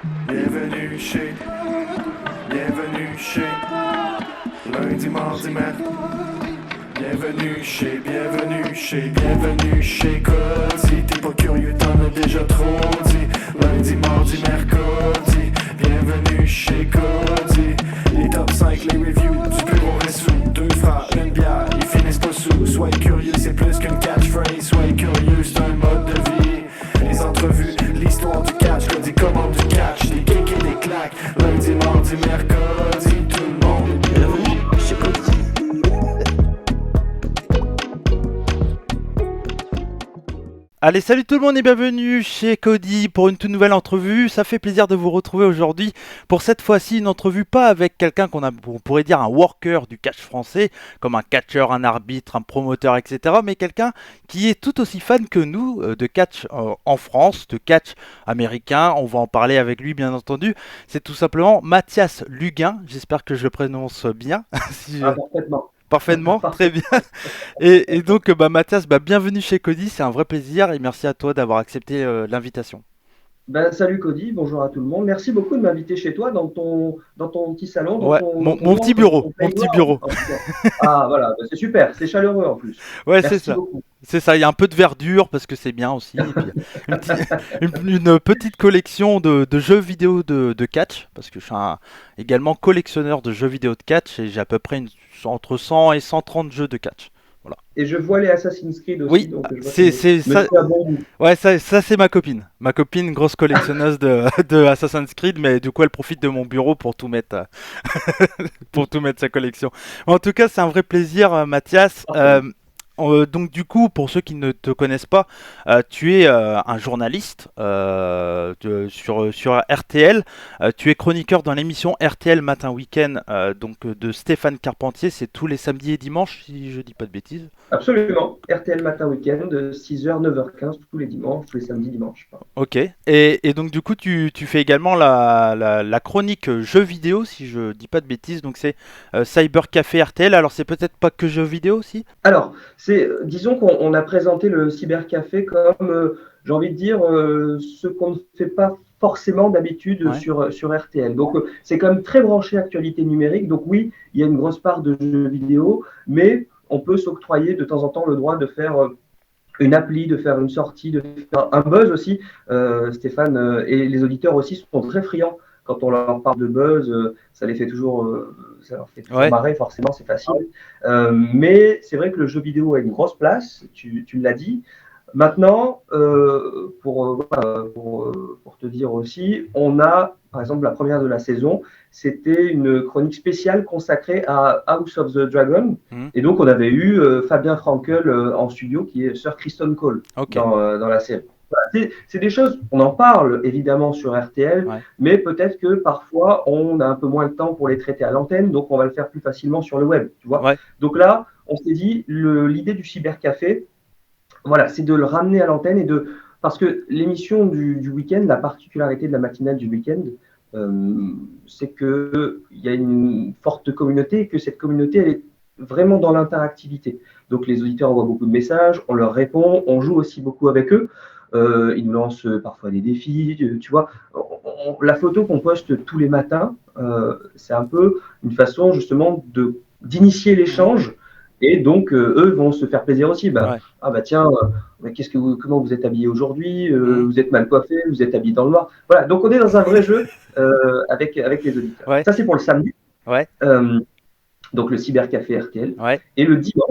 Bienvenue chez, bienvenue chez, lundi, mardi, mercredi. Bienvenue chez Cody. T'es pas curieux, t'en as déjà trop dit. Lundi, mardi, mercredi. Bienvenue chez Cody. Les top 5, les reviews du bureau Ressou. Deux frères, une bière, ils finissent pas sous. Soyez curieux, c'est plus qu'une catchphrase. Soyez curieux, c'est un mode de vie. Les entrevues, l'histoire du catch, Cody commande du catch, des kicks et des claques. Lundi, mardi, mercredi, tout le monde est bienvenu chez Cody. Allez, salut tout le monde et bienvenue chez Cody pour une toute nouvelle entrevue. Ça fait plaisir de vous retrouver aujourd'hui pour cette fois-ci une entrevue pas avec quelqu'un on pourrait dire un worker du catch français, comme un catcheur, un arbitre, un promoteur, etc. Mais quelqu'un qui est tout aussi fan que nous de catch en France, de catch américain. On va en parler avec lui bien entendu. C'est tout simplement Mathias Luguin. J'espère que je le prononce bien. Si je- Parfaitement. Parfaitement, très bien. Et donc, Mathias, bienvenue chez Cody, c'est un vrai plaisir et merci à toi d'avoir accepté l'invitation. Salut Cody, bonjour à tout le monde. Merci beaucoup de m'inviter chez toi dans ton petit salon, Ouais, dans ton mon petit bureau, mon petit bureau. en tout cas. Ah voilà, c'est super, c'est chaleureux en plus. Ouais, c'est Merci ça. beaucoup. C'est ça, il y a un peu de verdure parce que c'est bien aussi. Et puis, une petite collection de jeux vidéo de catch, parce que je suis également collectionneur de jeux vidéo de catch et j'ai à peu près entre 100 et 130 jeux de catch. Voilà. Et je vois les Assassin's Creed aussi, Oui, donc je vois que c'est ça. monsieur a bon goût. Ouais, ça c'est ma copine. Ma copine, grosse collectionneuse de Assassin's Creed, mais du coup elle profite de mon bureau pour tout mettre, pour tout mettre sa collection. En tout cas, c'est un vrai plaisir, Mathias. Parfait. Donc du coup, pour ceux qui ne te connaissent pas, tu es un journaliste sur RTL. Tu es chroniqueur dans l'émission RTL Matin Week-end de Stéphane Carpentier. C'est tous les samedis et dimanches, si je dis pas de bêtises. Absolument. RTL Matin Week-end, 6h, 9h15, tous les dimanches, tous les samedis, dimanches. Ok. Et donc du coup, tu fais également la chronique jeux vidéo, si je dis pas de bêtises. Donc c'est Cyber Café RTL. Alors c'est peut-être pas que jeux vidéo aussi. Alors, disons qu'on a présenté le cybercafé comme, j'ai envie de dire, ce qu'on ne fait pas forcément d'habitude Ouais. sur RTL. Donc, c'est quand même très branché actualité numérique. Donc, oui, il y a une grosse part de jeux vidéo, mais on peut s'octroyer de temps en temps le droit de faire une appli, de faire une sortie, de faire un buzz aussi. Stéphane et les auditeurs aussi sont très friands quand on leur parle de buzz. Ça leur fait toujours Ouais. marrer, forcément, c'est facile. Mais c'est vrai que le jeu vidéo a une grosse place, tu l'as dit. Maintenant, pour te dire aussi, on a, par exemple, la première de la saison, c'était une chronique spéciale consacrée à House of the Dragon. Mhm. Et donc, on avait eu Fabien Frankel en studio, qui est Sir Kristen Cole Ok. dans la série. Voilà, c'est des choses, on en parle évidemment sur RTL, Ouais. mais peut-être que parfois, on a un peu moins de temps pour les traiter à l'antenne, donc on va le faire plus facilement sur le web, tu vois. Ouais. Donc là, on s'est dit, l'idée du cybercafé, voilà, c'est de le ramener à l'antenne parce que l'émission du week-end, la particularité de la matinale du week-end, c'est qu'il y a une forte communauté et que cette communauté, elle est vraiment dans l'interactivité. Donc les auditeurs envoient beaucoup de messages, on leur répond, on joue aussi beaucoup avec eux. Ils nous lancent parfois des défis, tu vois. La photo qu'on poste tous les matins, c'est un peu une façon justement d'initier Mhm. l'échange. Et donc, eux vont se faire plaisir aussi. Ouais. Ah bah tiens, comment vous êtes habillé aujourd'hui? Mhm. Vous êtes mal coiffé, vous êtes habillé dans le noir. Voilà, donc on est dans un vrai jeu avec les auditeurs. Ouais. Ça, c'est pour le samedi. Ouais. Euh, donc le cybercafé RTL. Ouais. Et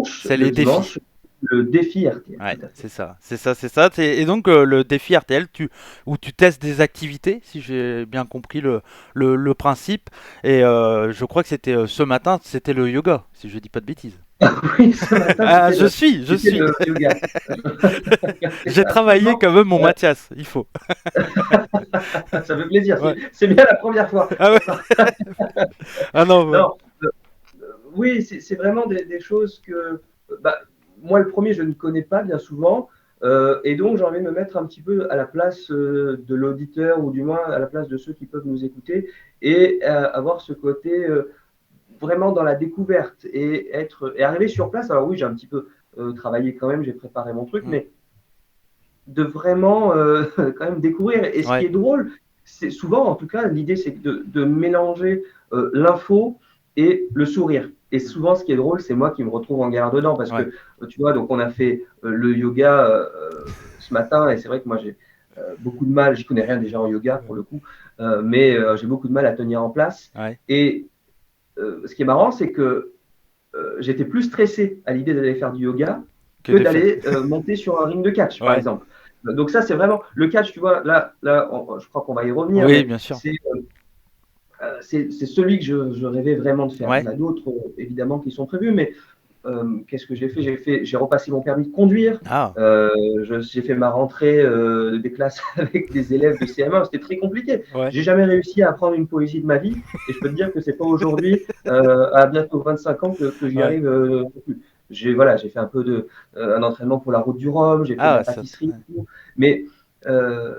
C'est les défis. le défi RTL, Ouais, tout à fait. c'est ça, c'est ça, c'est ça. Et donc le défi RTL, où tu testes des activités, si j'ai bien compris le principe. Et je crois que c'était ce matin, c'était le yoga, si je dis pas de bêtises. Oui, ce matin, Ah, je c'était suis. le yoga. J'ai travaillé Absolument. quand même mon Euh, Mathias, il faut. Ça fait plaisir. Ouais. C'est bien la première fois. Ah ouais. Ah non. Non, oui, c'est vraiment des choses que, bah, moi, le premier, je ne connais pas bien souvent. Et donc, j'ai envie de me mettre un petit peu à la place de l'auditeur, ou du moins à la place de ceux qui peuvent nous écouter, et avoir ce côté vraiment dans la découverte et arriver sur place. Alors oui, j'ai un petit peu travaillé quand même, j'ai préparé mon truc, Mm. mais de vraiment quand même découvrir. Et ce qui Ouais. est drôle, c'est souvent, en tout cas, l'idée, c'est de mélanger l'info et le sourire. Et souvent, ce qui est drôle, c'est moi qui me retrouve en galère dedans parce Ouais. que, tu vois, donc on a fait le yoga ce matin et c'est vrai que moi, j'ai beaucoup de mal, j'y connais rien déjà en yoga pour le coup, mais j'ai beaucoup de mal à tenir en place. Ouais. Et ce qui est marrant, c'est que j'étais plus stressé à l'idée d'aller faire du yoga Que que de faire. d'aller monter sur un ring de catch, par Ouais. exemple. Donc ça, c'est vraiment le catch, tu vois, là je crois qu'on va y revenir, Oui, mais bien sûr. c'est celui que je rêvais vraiment de faire. Il Ouais. y en a d'autres, évidemment, qui sont prévus, mais qu'est-ce que j'ai fait? J'ai repassé mon permis de conduire. Ah. J'ai fait ma rentrée des classes avec des élèves de CM1. C'était très compliqué. Ouais. J'ai jamais réussi à apprendre une poésie de ma vie. Et je peux te dire que c'est pas aujourd'hui, à bientôt 25 ans, que j'y Ouais. arrive non plus. J'ai fait un peu un entraînement pour la route du Rhum. J'ai fait de Ah, la ça. pâtisserie. Et tout. Mais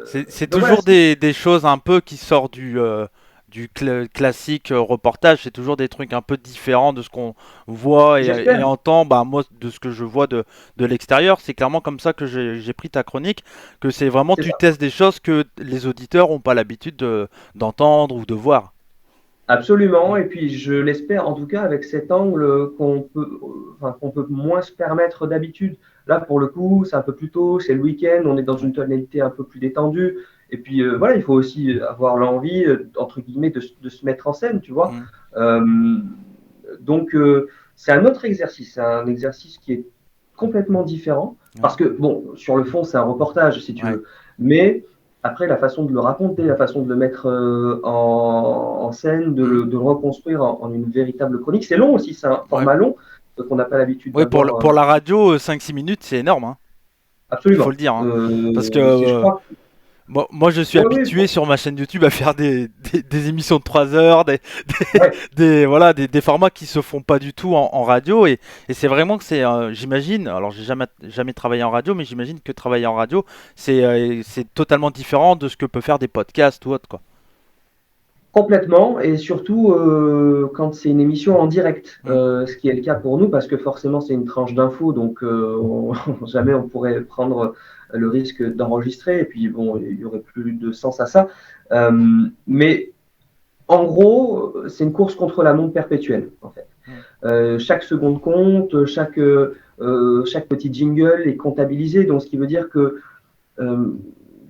C'est donc voilà, toujours des choses un peu qui sortent du classique reportage. C'est toujours des trucs un peu différents de ce qu'on voit et j'espère. entend. Bah, moi, de ce que je vois de l'extérieur, c'est clairement comme ça que j'ai pris ta chronique. Que c'est vraiment, C'est tu ça. testes des choses que les auditeurs n'ont pas l'habitude d'entendre ou de voir. Absolument, Mm. et puis je l'espère en tout cas avec cet angle qu'on peut moins se permettre d'habitude. Là, pour le coup, c'est un peu plus tôt, c'est le week-end, on est dans Ouais. une tonalité un peu plus détendue. Et puis voilà, il faut aussi avoir l'envie, entre guillemets, de se mettre en scène, tu vois. Mm. Euh, donc, c'est un autre exercice, c'est un exercice qui est complètement différent. Ouais. Parce que, bon, sur le fond, c'est un reportage, si tu Ouais. veux. Mais après, la façon de le raconter, la façon de le mettre en scène, Mm. de le reconstruire en une véritable chronique, c'est long aussi, c'est un Ouais. format long qu'on n'a pas l'habitude Ouais, d'avoir. pour la radio, 5-6 minutes, c'est énorme, hein. Il faut le Absolument. dire, hein. Parce que Je crois. moi, je suis Oui, oui, habitué sur ma chaîne YouTube à faire des émissions de 3 heures, ouais, voilà, des formats qui se font pas du tout en radio. Et c'est vraiment que c'est, j'imagine, alors j'ai jamais travaillé en radio, mais j'imagine que travailler en radio, c'est totalement différent de ce que peut faire des podcasts ou autre, quoi. complètement. Et surtout quand c'est une émission en direct, Mm. ce qui est le cas pour nous, parce que forcément, c'est une tranche d'infos, donc jamais on pourrait prendre le risque d'enregistrer. Et puis, bon, il y aurait plus de sens à ça. Mais en gros, c'est une course contre la montre perpétuelle, en fait. Mm. Chaque seconde compte, chaque petit jingle est comptabilisé, donc ce qui veut dire que euh,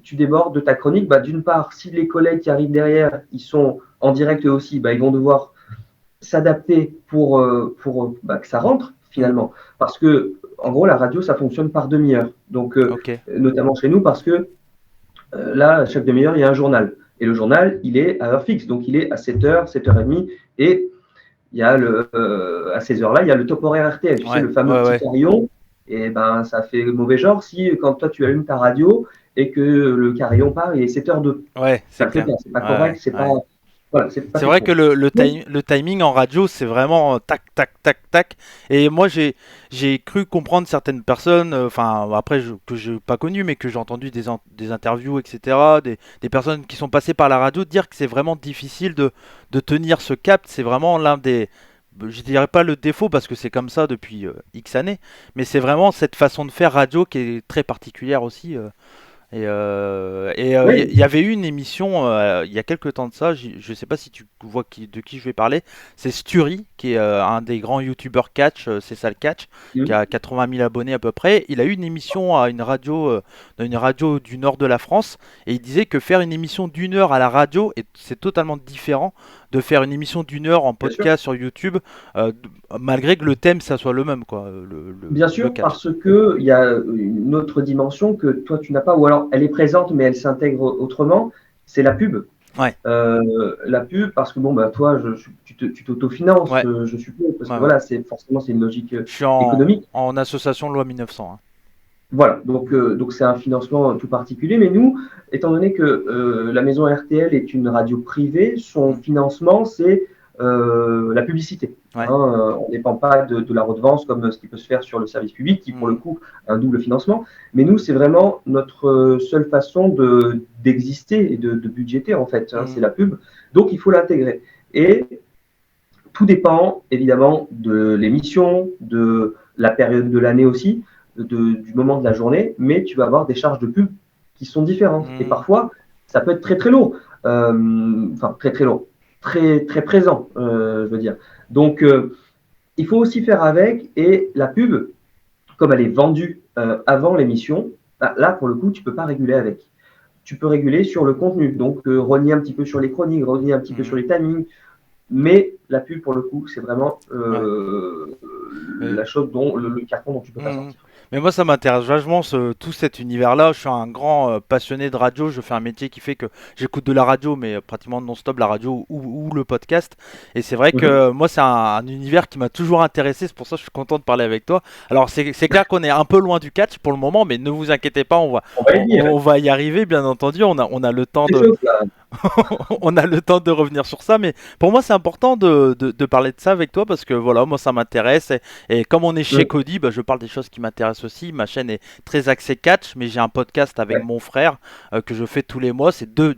tu débordes de ta chronique. Bah, d'une part, si les collègues qui arrivent derrière, ils sont en direct eux aussi, bah, ils vont devoir s'adapter pour bah, que ça rentre Mm. finalement. Parce que, en gros, la radio, ça fonctionne par demi-heure. Donc, Ok. notamment chez nous, parce que là, chaque demi-heure, il y a un journal. Et le journal, il est à heure fixe. Donc, il est à 7h, 7h30. Et il y a à ces heures-là, il y a le top horaire RTL, tu sais, Ouais, le fameux ouais, petit ouais. carillon. Et ben, ça fait mauvais genre si, quand toi, tu allumes ta radio et que le carillon part, il est 7h02. Ouais, Ça c'est le fait clair. pas, c'est pas Ouais, correct, ouais, c'est pas, ouais. voilà, c'est pas C'est fait vrai que pour. Donc, le timing en radio, c'est vraiment tac, tac, tac, tac. Et moi, j'ai cru comprendre certaines personnes, enfin, après, que je n'ai pas connu, mais que j'ai entendu des interviews, etc., des personnes qui sont passées par la radio dire que c'est vraiment difficile de tenir ce cap. C'est vraiment l'un des. Je dirais pas le défaut parce que c'est comme ça depuis X années, mais c'est vraiment cette façon de faire radio qui est très particulière aussi. Il oui, y avait eu une émission il y a quelques temps de ça, je sais pas si tu vois de qui je vais parler, c'est Sturi, qui est un des grands youtubeurs catch, c'est ça le catch, qui mm, a 80 000 abonnés à peu près. Il a eu une émission à dans une radio du nord de la France, et il disait que faire une émission d'une heure à la radio, c'est totalement différent de faire une émission d'une heure en bien sûr. podcast sur YouTube, malgré que le thème ça soit le même, quoi, Bien le sûr, catch. parce que il y a une autre dimension que toi, tu n'as pas, ou alors elle est présente, mais elle s'intègre autrement, c'est la pub. Ouais, La pub, parce que bon, bah, toi, tu t'autofinances, ouais, je suppose, parce que ouais, ouais. voilà, forcément, c'est une logique Je suis économique. en association loi 1900, hein. Voilà, donc c'est un financement tout particulier. Mais nous, étant donné que la maison RTL est une radio privée, son Mm. financement, c'est la publicité. Ouais. Hein, on ne dépend pas de la redevance comme ce qui peut se faire sur le service public, qui pour le Mm. coup a un double financement. Mais nous, c'est vraiment notre seule façon d'exister et de budgéter, en fait. Hein, c'est Mm. la pub. Donc, il faut l'intégrer. Et tout dépend évidemment de l'émission, de la période de l'année aussi, du moment de la journée, mais tu vas avoir des charges de pub qui sont différentes. Et Mm. parfois, ça peut être très très lourd. enfin très très long, très très présent, je veux dire. Donc il faut aussi faire avec, et la pub, comme elle est vendue avant l'émission, là pour le coup tu peux pas réguler avec. Tu peux réguler sur le contenu, donc rogner un petit peu sur les chroniques, rogner un petit peu sur les timings, mais la pub pour le coup c'est vraiment Ouais. Mais, la chose dont le carton dont tu peux pas Mhm. sortir. Mais moi, ça m'intéresse vachement tout cet univers-là. Je suis un grand passionné de radio. Je fais un métier qui fait que j'écoute de la radio, mais pratiquement non-stop la radio ou le podcast. Et c'est vrai que Mhm. moi, c'est un univers qui m'a toujours intéressé. C'est pour ça que je suis content de parler avec toi. Alors, c'est clair qu'on est un peu loin du catch pour le moment, mais ne vous inquiétez pas, On va y venir. on va y arriver, bien entendu. On a le temps C'est de, chaud, là. on a le temps de revenir sur ça, mais pour moi c'est important de parler de ça avec toi parce que voilà, moi ça m'intéresse et comme on est chez Mhm. Cody, bah, je parle des choses qui m'intéressent aussi. Ma chaîne est très axée catch, mais j'ai un podcast avec Ouais. mon frère que je fais tous les mois. C'est deux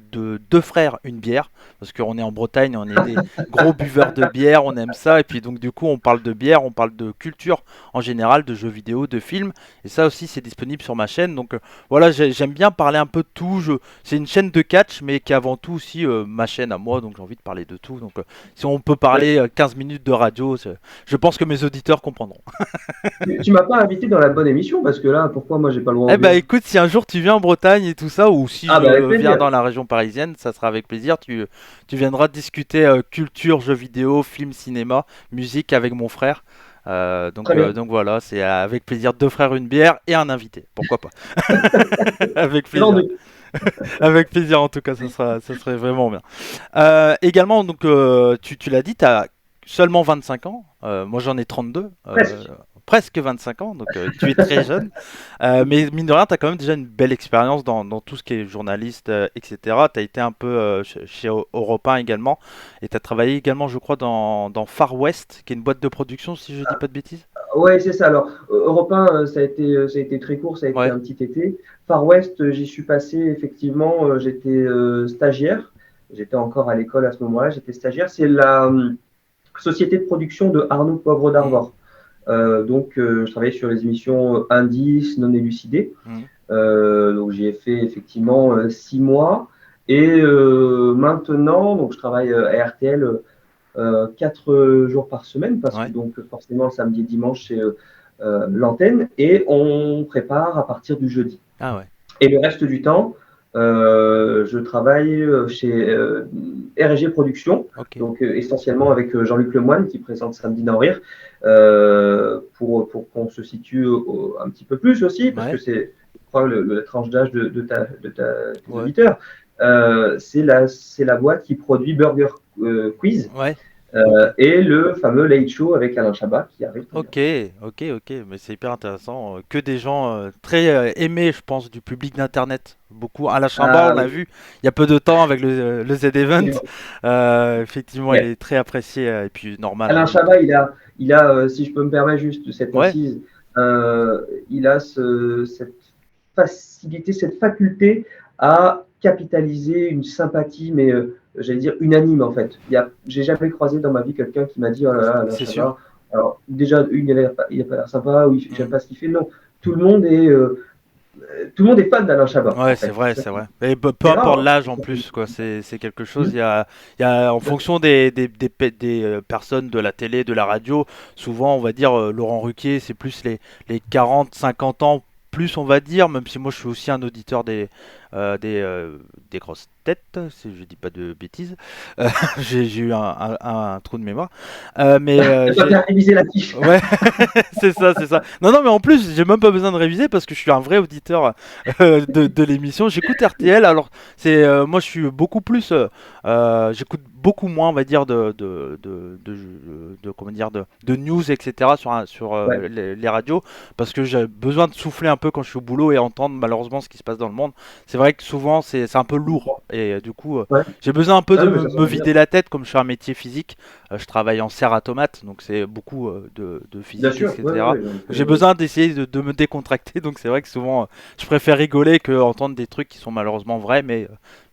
frères, une bière, parce qu'on est en Bretagne, on est des gros buveurs de bière, on aime ça, et puis donc du coup on parle de bière, on parle de culture en général, de jeux vidéo, de films, et ça aussi c'est disponible sur ma chaîne. Donc voilà, j'aime bien parler un peu de tout. C'est une chaîne de catch, mais qui est avant tout aussi ma chaîne à moi, donc j'ai envie de parler de tout. Donc si on peut Ouais. parler 15 minutes de radio, je pense que mes auditeurs comprendront. Tu m'as pas invité dans la bonne émission, parce que là, pourquoi moi j'ai pas le droit Eh de bah venir? écoute, si un jour tu viens en Bretagne et tout ça, ou si Ah bah avec je viens plaisir. dans la région parisienne, ça sera avec plaisir. Tu viendras discuter culture, jeux vidéo, films, cinéma, musique avec mon frère. Très bien. Donc voilà, c'est avec plaisir, deux frères, une bière et un invité. Pourquoi pas? Avec C'est plaisir. vendu. Avec plaisir en tout cas, ça serait vraiment bien. Également, donc tu l'as dit, tu as seulement 25 ans. Moi j'en ai 32. Presque. Presque 25 ans, donc tu es très jeune. Mais mine de rien, tu as quand même déjà une belle expérience dans tout ce qui est journaliste, etc. Tu as été un peu chez Europe 1 également. Et tu as travaillé également, je crois, dans Far West, qui est une boîte de production, si je dis pas de bêtises. Ouais, c'est ça. Alors, Europe 1, ça a été très court, ça a été Ouais, un petit été. Far West, j'y suis passé, effectivement, j'étais stagiaire. J'étais encore à l'école à ce moment-là, j'étais stagiaire. C'est la société de production de Arnaud Poivre mm, d'Arvor. Donc, je travaillais sur les émissions Indices, Non élucidés. mm, Donc, j'y ai fait effectivement 6 mois. Et maintenant, donc, je travaille à RTL 4 jours par semaine, parce que ouais. donc forcément le samedi et dimanche c'est l'antenne, et on prépare à partir du jeudi. Ah ouais, Et le reste du temps, je travaille chez R&G Productions, ok. donc essentiellement avec Jean-Luc Lemoine qui présente Samedi d'en rire, pour qu'on se situe un petit peu plus aussi, parce que Ouais, c'est, je crois, la tranche d'âge tes ouais, auditeurs. C'est la boîte qui produit Burger Quiz ouais. Ok. et le fameux Late Show avec Alain Chabat qui arrive très Ok, bientôt. ok, mais c'est hyper intéressant. Que des gens très aimés, je pense, du public d'internet. Beaucoup. Alain Chambat, Ah on a oui, vu il y a peu de temps avec le Z-Event. absolument. Effectivement, il Ouais. est très apprécié et puis normal en Alain même temps. Chabat, si je peux me permettre juste cette Ouais, incise, il a cette facilité, cette faculté à capitaliser une sympathie, mais j'allais dire unanime en fait. J'ai jamais croisé dans ma vie quelqu'un qui m'a dit oh là là, Alain c'est sûr. Chabat. Alors déjà, il a pas l'air sympa, ou j'aime Mm. pas ce qu'il fait. Non, tout le monde est, euh, tout le monde est fan d'Alain Chabat Ouais, en c'est fait. vrai, Ça, c'est vrai. Et peu c'est rare, importe hein. l'âge en plus, quoi. C'est quelque chose. Hmm. Il y a en fonction des personnes de la télé, de la radio. Souvent, on va dire Laurent Ruquier, c'est plus les 40, 50 ans plus, on va dire. Même si moi, je suis aussi un auditeur euh, des, euh, des grosses têtes, si je dis pas de bêtises. J'ai eu un trou de mémoire. Mais T'as pas bien révisé la fiche. ouais, c'est ça, c'est ça. Non, non, mais en plus, j'ai même pas besoin de réviser parce que je suis un vrai auditeur de l'émission. J'écoute RTL, alors moi je suis beaucoup plus, j'écoute beaucoup moins, on va dire, comment dire, de news, etc. sur Ouais. les radios parce que j'ai besoin de souffler un peu quand je suis au boulot et entendre malheureusement ce qui se passe dans le monde. C'est vrai que souvent c'est un peu lourd et du coup Ouais. j'ai besoin un peu Ah de non, mais ça me s'entend bien. vider la tête comme je fais un métier physique. Je travaille en serre à tomates, donc c'est beaucoup de Bien physique, sûr. Ouais, etc. ouais, donc, J'ai besoin d'essayer de me décontracter, donc c'est vrai que souvent je préfère rigoler que entendre des trucs qui sont malheureusement vrais,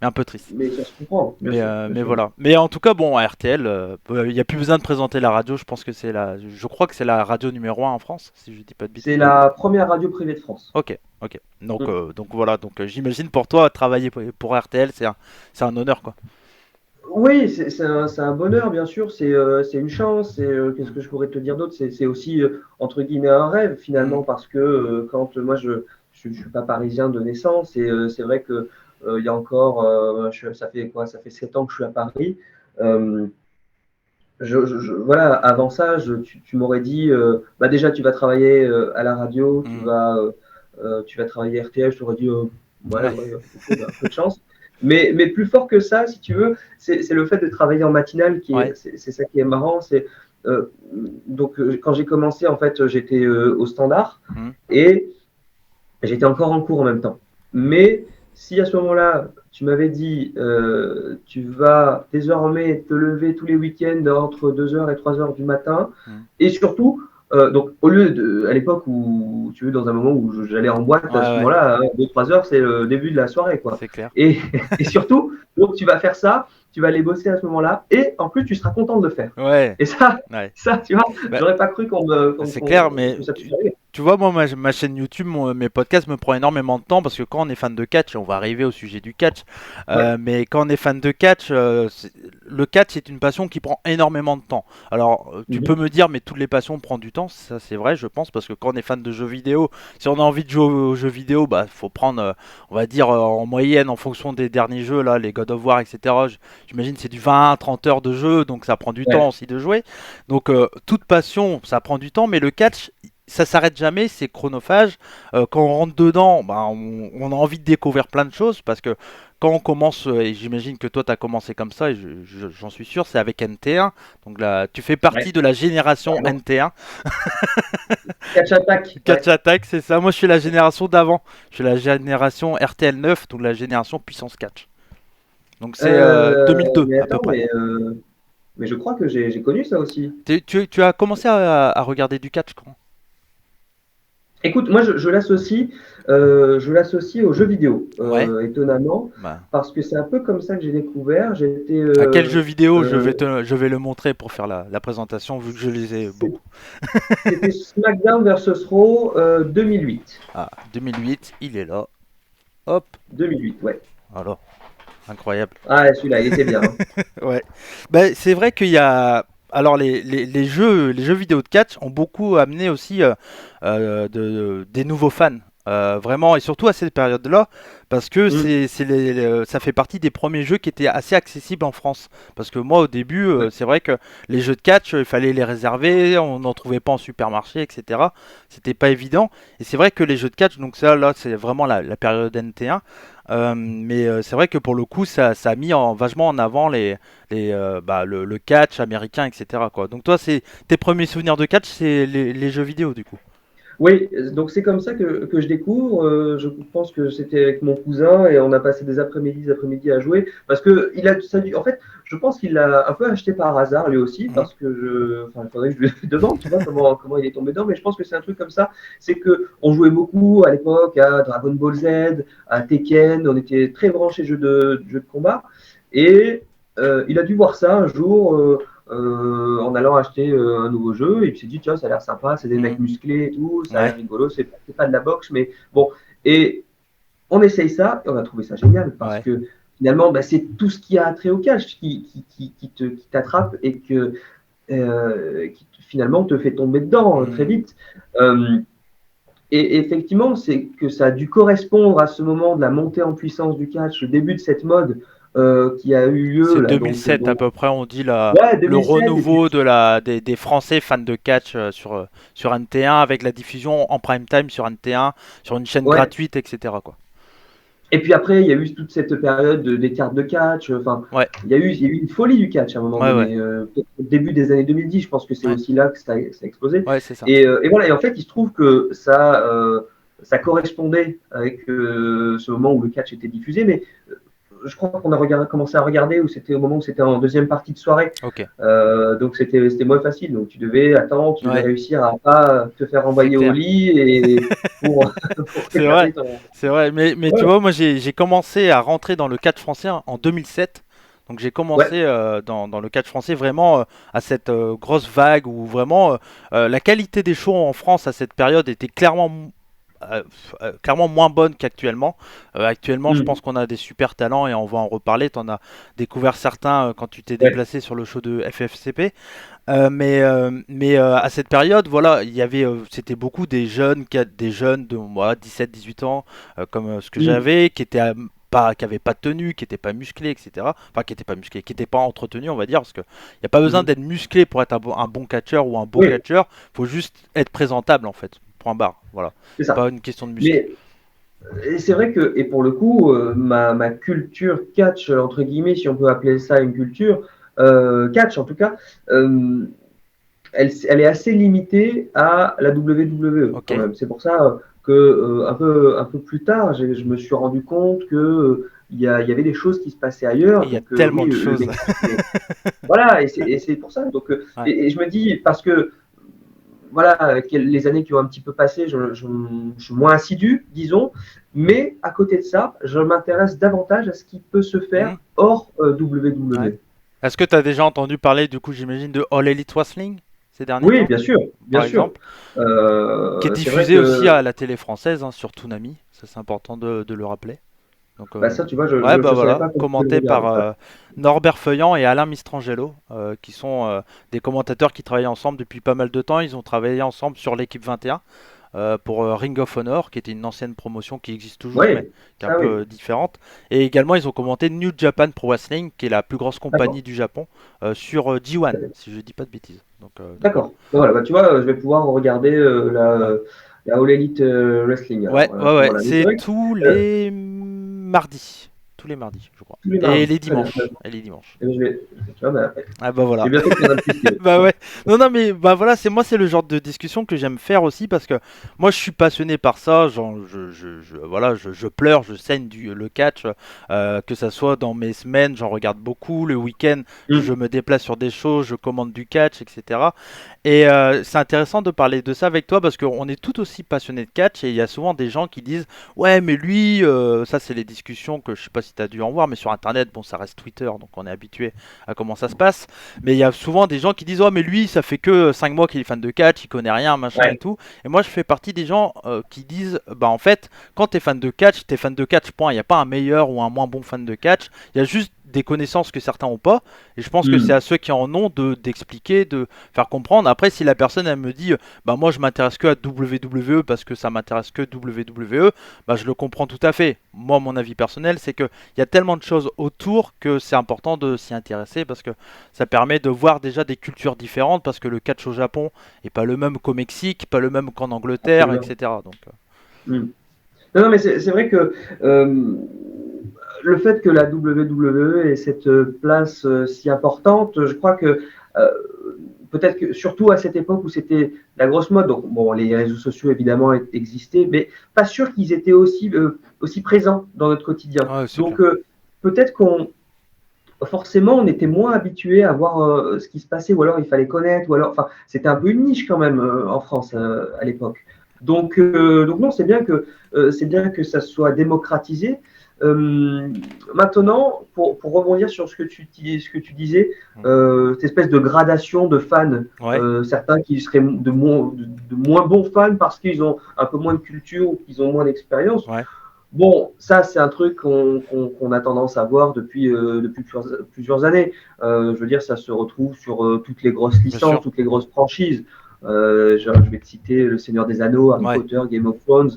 mais un peu triste. Mais ça se comprend, bien Mais, sûr. euh, Bien mais sûr. voilà. Mais en tout cas, bon, à RTL, il n'y a plus besoin de présenter la radio. Je pense que je crois que c'est la radio numéro 1 en France, si je dis pas de C'est bêtises. la première radio privée de France. Ok, ok. Donc, Mm. euh, donc voilà. Donc j'imagine pour toi, travailler pour RTL, c'est un honneur, quoi. Oui, c'est un bonheur, bien sûr. C'est une chance. Qu'est-ce Mm. que je pourrais te dire d'autre? C'est aussi, entre guillemets, un rêve, finalement, Mm. parce que quand moi, je suis pas parisien de naissance, et c'est vrai que il y a encore, ça fait quoi? Ça fait 7 ans que je suis à Paris. Euh, voilà, avant ça, tu m'aurais dit, bah déjà, tu vas travailler à la radio, Mm. tu vas travailler RTL, je t'aurais dit, ouais, Ouais. ouais, ok, bah, peu de chance. Mais plus fort que ça, si tu veux, c'est le fait de travailler en matinale Ouais. c'est ça qui est marrant. Quand j'ai commencé, en fait, j'étais au Standard Mm. et j'étais encore en cours en même temps. Mais si à ce moment-là, tu m'avais dit, tu vas désormais te lever tous les week-ends entre 2 heures et 3 heures du matin, Mm. et surtout, donc au lieu de, à l'époque où tu veux, dans un moment où j'allais en boîte, Ouais, à ce ouais. moment-là, 2-3 heures, c'est le début de la soirée, quoi. C'est clair. Et, et surtout, donc tu vas faire ça, tu vas aller bosser à ce moment-là, et en plus, tu seras content de le faire. Ouais. Et ça, Ouais. ça, tu vois, Bah, j'aurais pas cru c'est clair, mais que ça puisse arriver. tu vois, moi, ma chaîne YouTube, mes podcasts me prend énormément de temps parce que quand on est fan de catch, et on va arriver au sujet du catch, Ouais. mais quand on est fan de catch, le catch est une passion qui prend énormément de temps. Alors, tu peux Mhm. me dire, mais toutes les passions prennent du temps, ça c'est vrai, je pense, parce que quand on est fan de jeux vidéo, si on a envie de jouer aux jeux vidéo, bah, faut prendre, on va dire, en moyenne, en fonction des derniers jeux, là, les God of War, etc. J'imagine c'est du 20-30 heures de jeu, donc ça prend du temps Ouais. aussi de jouer. Donc, toute passion, ça prend du temps, mais le catch, ça s'arrête jamais, c'est chronophage. Quand on rentre dedans, bah, on a envie de découvrir plein de choses parce que quand on commence, et j'imagine que toi tu as commencé comme ça, et j'en suis sûr, c'est avec NT1. Donc là, tu fais partie Ouais. de la génération Carrément. NT1. Catch attack. Catch Ouais. Attack, c'est ça. Moi je suis la génération d'avant. Je suis la génération RTL 9, donc la génération puissance catch. Donc c'est 2002 Mais à peu attends, près. mais je crois que j'ai connu ça aussi. Tu as commencé à regarder du catch quand? Écoute, moi je l'associe aux jeux vidéo, Ouais. étonnamment, Bah, parce que c'est un peu comme ça que j'ai découvert. à quel jeu vidéo Euh, je vais le montrer pour faire la présentation vu que je les ai c'est- beaucoup. C'était SmackDown versus Raw 2008. Ah, 2008, il est là. Hop, 2008, ouais. alors, incroyable. Ah, celui-là, il était bien, hein. Ouais. Ben, c'est vrai qu'il y a. Alors, les jeux vidéo de catch ont beaucoup amené aussi des nouveaux fans. Vraiment, et surtout à cette période-là, parce que Mm, ça fait partie des premiers jeux qui étaient assez accessibles en France. Parce que moi, au début, ouais. c'est vrai que les jeux de catch, il fallait les réserver, on n'en trouvait pas en supermarché, etc. C'était pas évident. Et c'est vrai que les jeux de catch, donc ça, là, c'est vraiment la période NT1. Mais c'est vrai que pour le coup, ça a mis vachement en avant le catch américain, etc., quoi. Donc toi, c'est tes premiers souvenirs de catch, c'est les jeux vidéo, du coup. Oui, donc c'est comme ça que je découvre. Je pense que c'était avec mon cousin et on a passé des après-midi à jouer parce que en fait, je pense qu'il l'a un peu acheté par hasard lui aussi Mhm. parce que enfin, il faudrait que je lui demande, tu vois, comment il est tombé dedans. Mais je pense que c'est un truc comme ça. C'est que on jouait beaucoup à l'époque à Dragon Ball Z, à Tekken. On était très branchés jeux de combat et il a dû voir ça un jour. En allant acheter un nouveau jeu. Et puis il s'est dit, tiens, ça a l'air sympa, c'est des mecs Mhm. musclés et tout, ça a Ouais, l'air rigolo, c'est pas de la boxe, mais bon. Et on essaye ça et on a trouvé ça génial parce ouais. que finalement, bah, c'est tout ce qui a trait au catch qui t'attrape et finalement te fait tomber dedans très Mhm. vite. Euh, et effectivement, c'est que ça a dû correspondre à ce moment de la montée en puissance du catch, le début de cette mode qui a eu lieu C'est là, 2007 à peu près, on dit ouais, le 2007, et puis renouveau des Français fans de catch sur NT1 avec la diffusion en prime time sur NT1, sur une chaîne ouais. gratuite, etc., quoi. Et puis après, il y a eu toute cette période des cartes de catch. Enfin, Ouais, il y a eu une folie du catch à un moment ouais, ouais, donné. Peut-être au début des années 2010, je pense que c'est ouais, aussi là que ça a explosé. ouais, c'est ça. Et voilà. Et en fait, il se trouve que ça correspondait avec ce moment où le catch était diffusé. Mais je crois qu'on a commencé à regarder où c'était au moment où c'était en deuxième partie de soirée. Ok, Donc c'était moins facile. Donc tu devais attendre, tu devais ouais, réussir à pas te faire c'est renvoyer au clair. lit et pour C'est vrai, regarder ton. c'est vrai. Mais tu Ouais, vois, moi j'ai commencé à rentrer dans le catch français en 2007. Donc j'ai ouais, commencé dans le catch français vraiment à cette grosse vague où vraiment la qualité des shows en France à cette période était clairement moins bonne qu'actuellement. Actuellement, je mm, pense qu'on a des super talents et on va en reparler. Tu en as découvert certains quand tu t'es ouais, déplacé sur le show de FFCP. Mais à cette période, voilà, il y avait, c'était beaucoup des jeunes, des jeunes de moi, 17-18 ans, comme ce que mm, j'avais, pas, qui avaient pas de tenue, qui étaient pas musclés, etc. Enfin, qui étaient pas musclés, qui étaient pas entretenus, on va dire, parce que il y a pas besoin mm. d'être musclé pour être un bon catcheur ou un beau Oui, catcheur. Faut juste être présentable en fait. Point barre. Voilà. c'est C'est ça. pas une question de muscle. Mais et c'est vrai que, et pour le coup, ma culture catch, entre guillemets, si on peut appeler ça une culture, catch en tout cas, euh, elle est assez limitée à la WWE Ok. quand même. C'est pour ça que un peu plus tard, je me suis rendu compte que il y avait des choses qui se passaient Et ailleurs. il y a Donc tellement oui, de le choses. Mexique, voilà, et c'est pour ça. Donc Ouais. et je me dis parce que voilà, avec les années qui ont un petit peu passé, je suis moins assidu, disons, mais à côté de ça, je m'intéresse davantage à ce qui peut se Mhm. faire hors Ouais. WWE. Est-ce que tu as déjà entendu parler, du coup, j'imagine, de All Elite Wrestling ces derniers Oui, temps, bien par sûr. exemple? Qui est C'est vrai diffusé aussi que à la télé française, hein, sur Toonami. Ça, c'est important de le rappeler. Donc, bah ça, tu vois, ouais, bah je savais voilà, pas qu'on pouvait le commenté par regarder. Ouais. Norbert Feuillant et Alain Mistrangelo, qui sont des commentateurs qui travaillent ensemble depuis pas mal de temps. Ils ont travaillé ensemble sur l'équipe 21 pour Ring of Honor, qui était une ancienne promotion qui existe toujours, mais Oui, qui est un ça peu oui, différente. Et également, ils ont commenté New Japan Pro Wrestling, qui est la plus grosse d'accord. compagnie du Japon, sur G1, si je dis pas de bêtises. Donc voilà. D'accord. Bon, voilà, bah, tu vois, je vais pouvoir regarder Ouais. la All Elite Wrestling Ouais, alors, à ouais, ce ouais, moment-là. Mais c'est c'est vrai que tous les mardis. Tous les mardis, je crois. tous les Et mardis, les très bien, très dimanches. bien. Et les dimanches. Eh bien, tu vois, bah, Ah bah j'ai voilà. bientôt Canal Plus TV. Bah ouais. Non, non, mais bah voilà, c'est le genre de discussion que j'aime faire aussi parce que moi je suis passionné par ça. Genre, voilà, je pleure, je saigne le catch, que ça soit dans mes semaines, j'en regarde beaucoup. Le week-end, je Hum, me déplace sur des shows, je commande du catch, etc. Et c'est intéressant de parler de ça avec toi parce qu'on est tout aussi passionné de catch et il y a souvent des gens qui disent ouais, mais lui, ça c'est les discussions que je sais pas si tu as dû en voir, mais sur internet, bon, ça reste Twitter donc on est habitué à comment ça se passe. Mais il y a souvent des gens qui disent oh, mais lui, ça fait que 5 mois qu'il est fan de catch, il connaît rien, machin et ouais. tout. Et moi, je fais partie des gens qui disent bah en fait, quand t'es fan de catch, point. Il n'y a pas un meilleur ou un moins bon fan de catch. Il y a juste des connaissances que certains ont pas. Et je pense que c'est Hum, à ceux qui en ont d'expliquer, de faire comprendre. Après, si la personne elle me dit bah moi je m'intéresse que à WWE parce que ça m'intéresse que WWE, bah je le comprends tout à fait. Moi, mon avis personnel, c'est que il y a tellement de choses autour que c'est important de s'y intéresser parce que ça permet de voir déjà des cultures différentes parce que le catch au Japon est pas le même qu'au Mexique, pas le même qu'en Angleterre, absolument. etc. Donc, Hum. Non, non, mais c'est vrai que le fait que la WWE ait cette place si importante, je crois que euh, peut-être que surtout à cette époque où c'était la grosse mode, donc bon, les réseaux sociaux évidemment existaient, mais pas sûr qu'ils étaient aussi présents dans notre quotidien. ouais, c'est Donc clair. peut-être qu'on forcément on était moins habitué à voir ce qui se passait, ou alors il fallait connaître, ou alors, enfin, c'était un peu une niche quand même en France à l'époque. Donc non, c'est bien que ça soit démocratisé. Euh, Maintenant, pour rebondir sur ce que tu disais, Mm. cette espèce de gradation de fans, Ouais, certains qui seraient de moins bons fans parce qu'ils ont un peu moins de culture ou qu'ils ont moins d'expérience. ouais, Bon, ça, c'est un truc qu'on a tendance à voir depuis plusieurs années. Je veux dire, ça se retrouve sur toutes les grosses bien licences, sûr. toutes les grosses franchises. Je vais te citer Le Seigneur des Anneaux, Harry Ouais, Potter, Game of Thrones.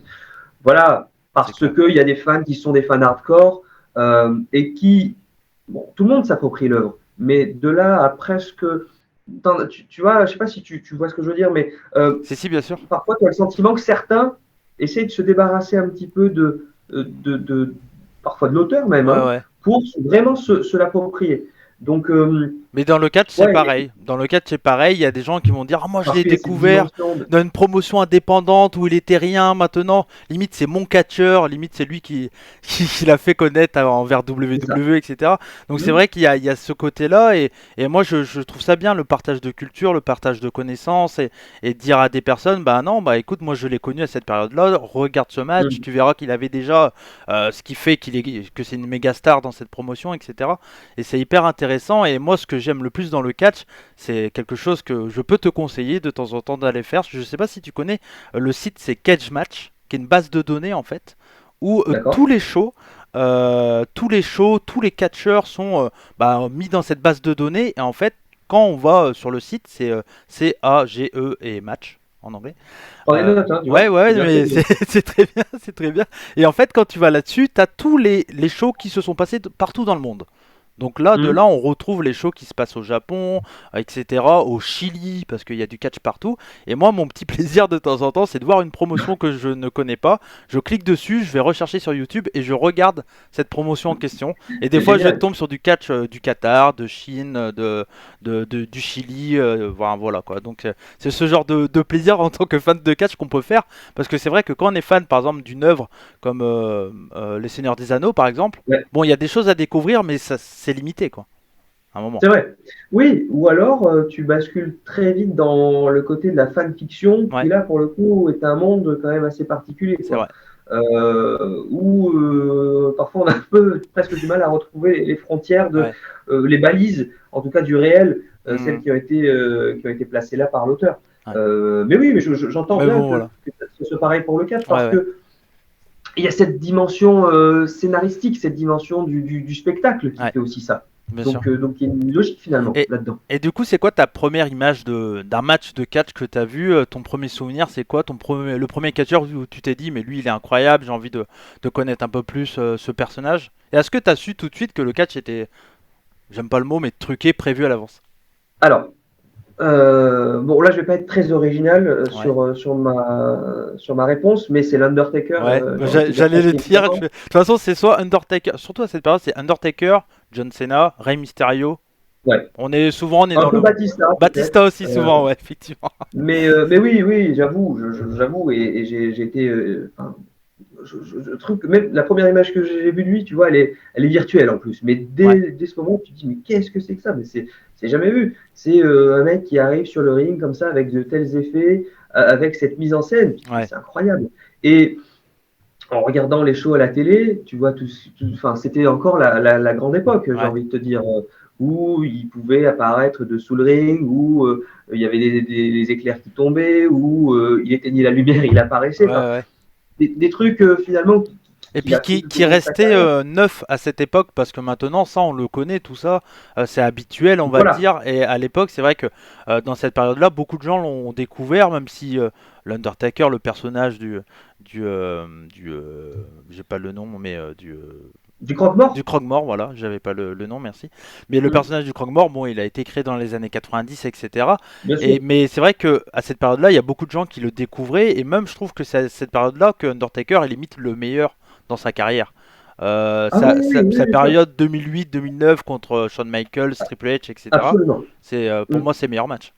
Voilà, c'est parce clair. qu'il y a des fans qui sont des fans hardcore et qui, bon, tout le monde s'approprie l'œuvre, mais de là à presque, tu vois, je sais pas si tu vois ce que je veux dire, mais Si, bien sûr. parfois tu as le sentiment que certains essayent de se débarrasser un petit peu parfois de l'auteur même, Ouais, hein, ouais. pour vraiment se l'approprier. Donc, Mais dans le catch, c'est ouais, pareil. Dans le catch, c'est pareil. Il y a des gens qui vont dire ah, moi, je parce l'ai qu'il y a cette découvert dimension dans une promotion indépendante où il était rien. Maintenant, limite, c'est mon catcheur. Limite, c'est lui qui l'a fait connaître envers c'est ça. WWE, etc. Donc, c'est Mhm. vrai qu'il y a ce côté-là. Et moi, je trouve ça bien, le partage de culture, le partage de connaissances et dire à des personnes bah non, bah écoute, moi, je l'ai connu à cette période-là. Regarde ce match. Mhm. Tu verras qu'il avait déjà ce qui fait que c'est une méga star dans cette promotion, etc. Et c'est hyper intéressant. Et moi, ce que j'aime le plus dans le catch, c'est quelque chose que je peux te conseiller de temps en temps d'aller faire. Je ne sais pas si tu connais le site, c'est Cage Match, qui est une base de données en fait, où D'accord. tous les shows, tous les catcheurs sont mis dans cette base de données. Et en fait, quand on va sur le site, c'est CAGE et match en anglais. Prends les notes, hein, tu Ouais, vois. ouais, Bien fait. mais c'est très bien, c'est très bien. Et en fait, quand tu vas là-dessus, tu as tous les shows qui se sont passés partout dans le monde. Donc là, de Mhm. là, on retrouve les shows qui se passent au Japon, etc., au Chili, parce qu'il y a du catch partout. Et moi, mon petit plaisir de temps en temps, c'est de voir une promotion que je ne connais pas. Je clique dessus, je vais rechercher sur YouTube et je regarde cette promotion en question. Et des C'est fois, je génial. tombe sur du catch du Qatar, de Chine, du Chili, voilà quoi. Donc, c'est ce genre de plaisir en tant que fan de catch qu'on peut faire. Parce que c'est vrai que quand on est fan, par exemple, d'une œuvre comme Les Seigneurs des Anneaux, par exemple, Ouais. bon, il y a des choses à découvrir, mais ça, c'est limité, quoi, à un moment. C'est vrai. Oui, ou alors tu bascules très vite dans le côté de la fanfiction, qui Ouais, là, pour le coup, est un monde quand même assez particulier, c'est quoi. vrai. Où parfois on a un peu presque du mal à retrouver les frontières de Ouais. les balises, en tout cas du réel, celles Hmm, qui ont été placées là par l'auteur. ouais. Mais oui, mais j'entends Mais bien bon, voilà. que ce soit pareil pour le catch, Ouais, parce ouais, que il y a cette dimension scénaristique, cette dimension du spectacle qui ouais, fait aussi ça. bien sûr. Donc il y a une logique finalement Et, là-dedans. et du coup, c'est quoi ta première image d'un match de catch que tu as vu ton premier souvenir, c'est quoi le premier catcheur où tu t'es dit, mais lui, il est incroyable, j'ai envie de connaître un peu plus ce personnage. Et est-ce que tu as su tout de suite que le catch était, j'aime pas le mot, mais truqué, prévu à l'avance? Alors, bon, là, je vais pas être très original Ouais. sur ma réponse, mais c'est l'Undertaker Ouais, qui va j'allais le trancher dire. évidemment. De toute façon, c'est soit Undertaker, surtout à cette période, c'est Undertaker, John Cena, Rey Mysterio. Ouais. On est Un dans peu le Batista, peut-être. Batista aussi souvent, ouais, effectivement. Mais oui, oui, j'avoue, j'avoue, et j'ai été. Enfin, je trouve que même la première image que j'ai vue de lui, tu vois, elle est virtuelle en plus. Mais Ouais, dès ce moment, tu te dis, mais qu'est-ce que c'est que ça? Mais c'est jamais vu. C'est un mec qui arrive sur le ring comme ça, avec de tels effets, avec cette mise en scène. Tu te dis, mais ouais, c'est incroyable. Et en regardant les shows à la télé, tu vois, enfin, c'était encore la grande époque, j'ai ouais. envie de te dire, où il pouvait apparaître de sous le ring, où il y avait des éclairs qui tombaient, où il éteignait la lumière, il Ouais, apparaissait. Enfin, ouais. des trucs finalement Et qu'il puis a fait tout au qui long de sa restait carrière. neuf à cette époque, parce que maintenant, ça, on le connaît, tout ça, c'est habituel, on va Voilà, dire. Et à l'époque, c'est vrai que dans cette période-là, beaucoup de gens l'ont découvert, même si l'Undertaker, le personnage du, euh, du j'ai pas le nom, mais du croque-mort. du Croque-Mort, voilà, j'avais pas le nom, merci. Mais le Mm, personnage du Croque-Mort, bon, il a été créé dans les années 90, etc. bien sûr. Mais c'est vrai que à cette période-là, il y a beaucoup de gens qui le découvraient, et même je trouve que c'est à cette période-là que Undertaker est limite le meilleur dans sa carrière. Ah oui, oui, oui, Sa bien sûr. période 2008-2009 contre Shawn Michaels, Triple H, etc. Absolument. C'est pour Mm. moi c'est meilleur match.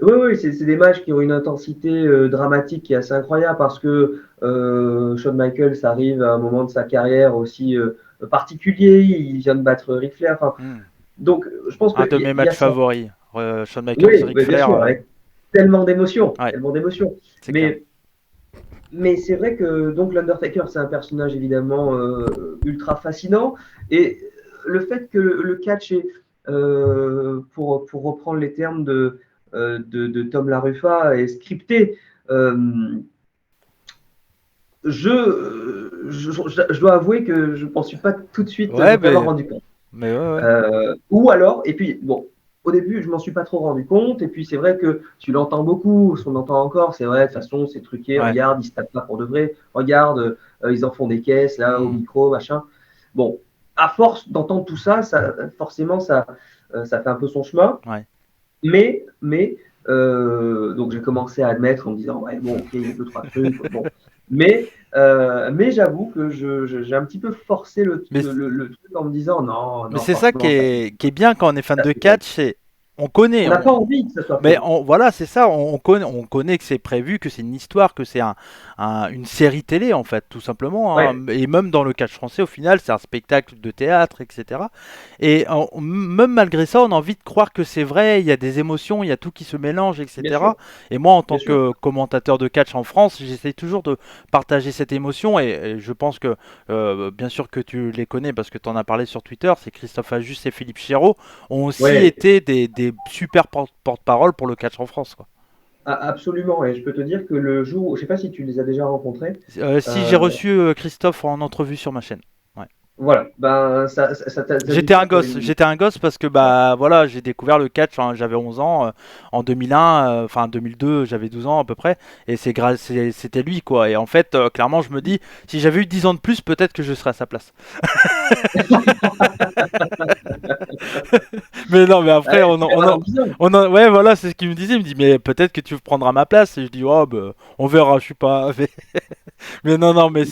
Oui, oui, c'est des matchs qui ont une intensité dramatique qui est assez incroyable parce que Shawn Michaels arrive à un moment de sa carrière aussi particulier. Il vient de battre Ric Flair. Enfin, Hmm. donc, je pense Un qu'il de mes y a matchs ça. favoris. Shawn Michaels, Oui, Ric oui, bien Flair. sûr, avec tellement d'émotions, Ouais, tellement d'émotions. c'est clair. Mais, mais c'est vrai que donc l'Undertaker, c'est un personnage évidemment ultra fascinant. Et le fait que le catch est, pour reprendre les termes de Tom LaRuffa, est scripté, euh, je dois avouer que je ne m'en suis pas tout de suite Ouais, vraiment rendu compte. mais ouais, ouais. Ou alors, et puis bon, au début, je m'en suis pas trop rendu compte, et puis c'est vrai que tu l'entends beaucoup, on entend encore, c'est vrai, de toute façon, c'est truqué, Ouais. regarde, ils se tapent pas pour de vrai, regarde, ils en font des caisses, là, au Hmm. micro, machin. Bon, à force d'entendre tout ça, forcément, ça fait un peu son chemin, Ouais. mais donc j'ai commencé à admettre en me disant, ouais, bon, ok, il y a deux, trois trucs, bon. Mais j'avoue que j'ai un petit peu forcé Mais, le truc en me disant non, mais non, c'est ça franchement, ça, qui est bien quand on est fan ça, de c'est- catch, c'est on connaît, on n'a pas envie que ça soit mais faux. voilà, c'est ça, on connaît que c'est prévu, que c'est une histoire, que c'est une série télé en fait, tout simplement, hein. Ouais, Et même dans le catch français, au final, c'est un spectacle de théâtre, etc. Et même malgré ça, on a envie de croire que c'est vrai, il y a des émotions, il y a tout qui se mélange, bien etc. sûr, Et moi, en bien tant sûr. que commentateur de catch en France, j'essaie toujours de partager cette émotion, et je pense que, bien sûr que tu les connais parce que tu en as parlé sur Twitter, c'est Christophe Ajus et Philippe Chiraud ont aussi Ouais, été des super porte-parole pour le catch en France, quoi. absolument. Et je peux te dire que le jour, je sais pas si tu les as déjà rencontrés. Si j'ai euh, reçu Christophe en entrevue sur ma chaîne. Ouais. voilà, ben ça veut dire que J'étais un gosse parce que ouais, bah voilà, j'ai découvert le catch, hein, j'avais 11 ans, en 2001, enfin 2002, j'avais 12 ans à peu près, et c'était lui quoi. Et en fait, clairement, je me dis, si j'avais eu 10 ans de plus, peut-être que je serais à sa place. Mais non, mais après, tu verras dans 10 ans. ouais, voilà, c'est ce qu'il me disait. Il me dit, mais peut-être que tu prendras ma place. Et je dis, oh, bah, on verra, je suis pas. Mais non, non, mais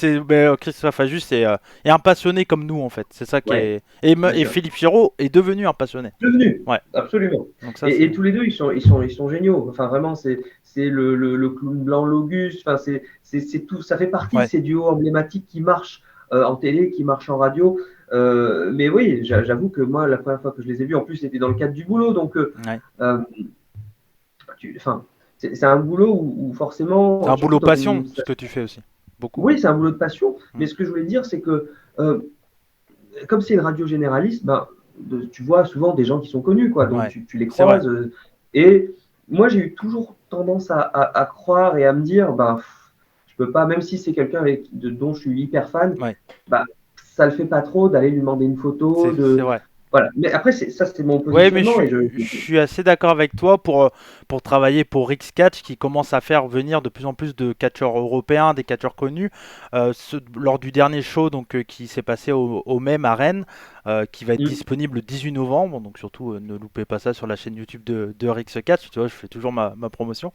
Christophe Ajus est un passionné comme nous, en fait. C'est ça qui Ouais, est. bien Et sûr. Philippe Giraud est devenu un passionné. Devenu, Ouais, absolument. donc ça, Et c'est. tous les deux, ils sont géniaux. Enfin, vraiment, c'est le clown blanc Logus. Enfin, c'est tout. Ça fait partie de Ouais, ces duos emblématiques qui marchent en télé, qui marchent en radio. Mais oui, j'avoue que moi, la première fois que je les ai vus, en plus, c'était dans le cadre du boulot. Donc, ouais. euh, enfin, c'est un boulot où C'est forcément, un boulot surtout dans passion, une. ce que tu fais aussi. Beaucoup. Oui, c'est un boulot de passion. Mm. Mais ce que je voulais dire, c'est que euh, comme c'est une radio généraliste, ben, tu vois souvent des gens qui sont connus, quoi. Donc Ouais, tu les c'est vrai. croises. Et moi, j'ai eu toujours tendance à croire et à me dire, ben, je peux pas, même si c'est quelqu'un dont je suis hyper fan, Ouais, bah, ça le fait pas trop d'aller lui demander une photo. c'est vrai. Voilà. Mais après, ça, c'est mon Ouais, mais positionnement. je suis assez d'accord avec toi pour travailler pour Rix Catch qui commence à faire venir de plus en plus de catcheurs européens, des catcheurs connus. Lors du dernier show donc, qui s'est passé au MEM à Rennes, qui va être Mm. disponible le 18 novembre, donc surtout ne loupez pas ça sur la chaîne YouTube de Rix Catch, tu vois, je fais toujours ma promotion.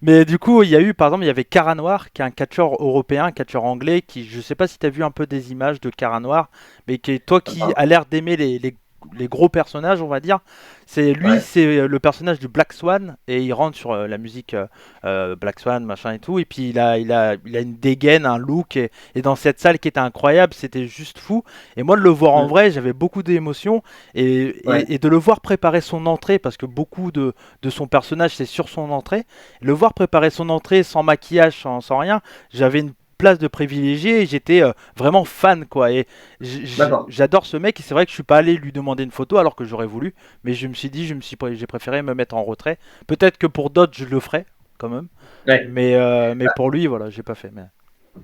Mais du coup, il y a eu, par exemple, il y avait Cara Noir, qui est un catcheur européen, un catcheur anglais, qui, je sais pas si tu as vu un peu des images de Cara Noir, mais qui est toi qui Ah, a l'air d'aimer les gros personnages, on va dire. ouais. C'est le personnage du Black Swan, et il rentre sur la musique Black Swan, machin et tout, et puis il a une dégaine, un look, et dans cette salle qui était incroyable, c'était juste fou. Et moi, de le voir en Mm. vrai, j'avais beaucoup d'émotions, Ouais. et de le voir préparer son entrée, parce que beaucoup de son personnage, c'est sur son entrée. Le voir préparer son entrée sans maquillage, sans rien, j'avais une place de privilégié et j'étais vraiment fan quoi. Et D'accord. j'adore ce mec et c'est vrai que je suis pas allé lui demander une photo alors que j'aurais voulu, mais je me suis dit, j'ai préféré me mettre en retrait. Peut-être que pour d'autres je le ferais quand même, Ouais. mais pour lui voilà, j'ai pas fait. Mais...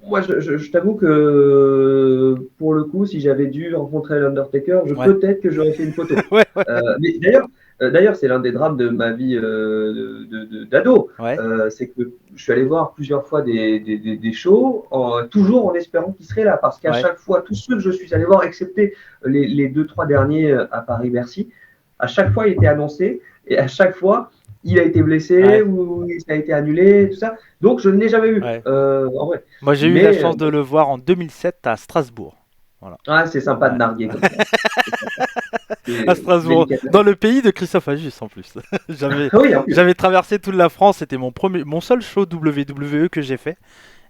Moi, je t'avoue que pour le coup, si j'avais dû rencontrer l'Undertaker, Ouais, peut-être que j'aurais fait une photo. ouais, ouais, Mais d'ailleurs, c'est l'un des drames de ma vie d'ado. ouais, C'est que je suis allé voir plusieurs fois des shows, toujours en espérant qu'il serait là, parce qu'à ouais, chaque fois, tous ceux que je suis allé voir, excepté les deux, trois derniers à Paris-Bercy, à chaque fois, il était annoncé, et à chaque fois, il a été blessé ouais, ou ça a été annulé, tout ça. Donc, je ne l'ai jamais vu, ouais. en vrai. Moi j'ai eu la Mais chance de le voir en 2007 à Strasbourg. Voilà. c'est sympa de Ouais. narguer comme ça. À C'est Strasbourg, délicat. dans le pays de Christophe Ajus en plus. J'avais, Ah oui, en plus. j'avais traversé toute la France, c'était mon seul show WWE que j'ai fait.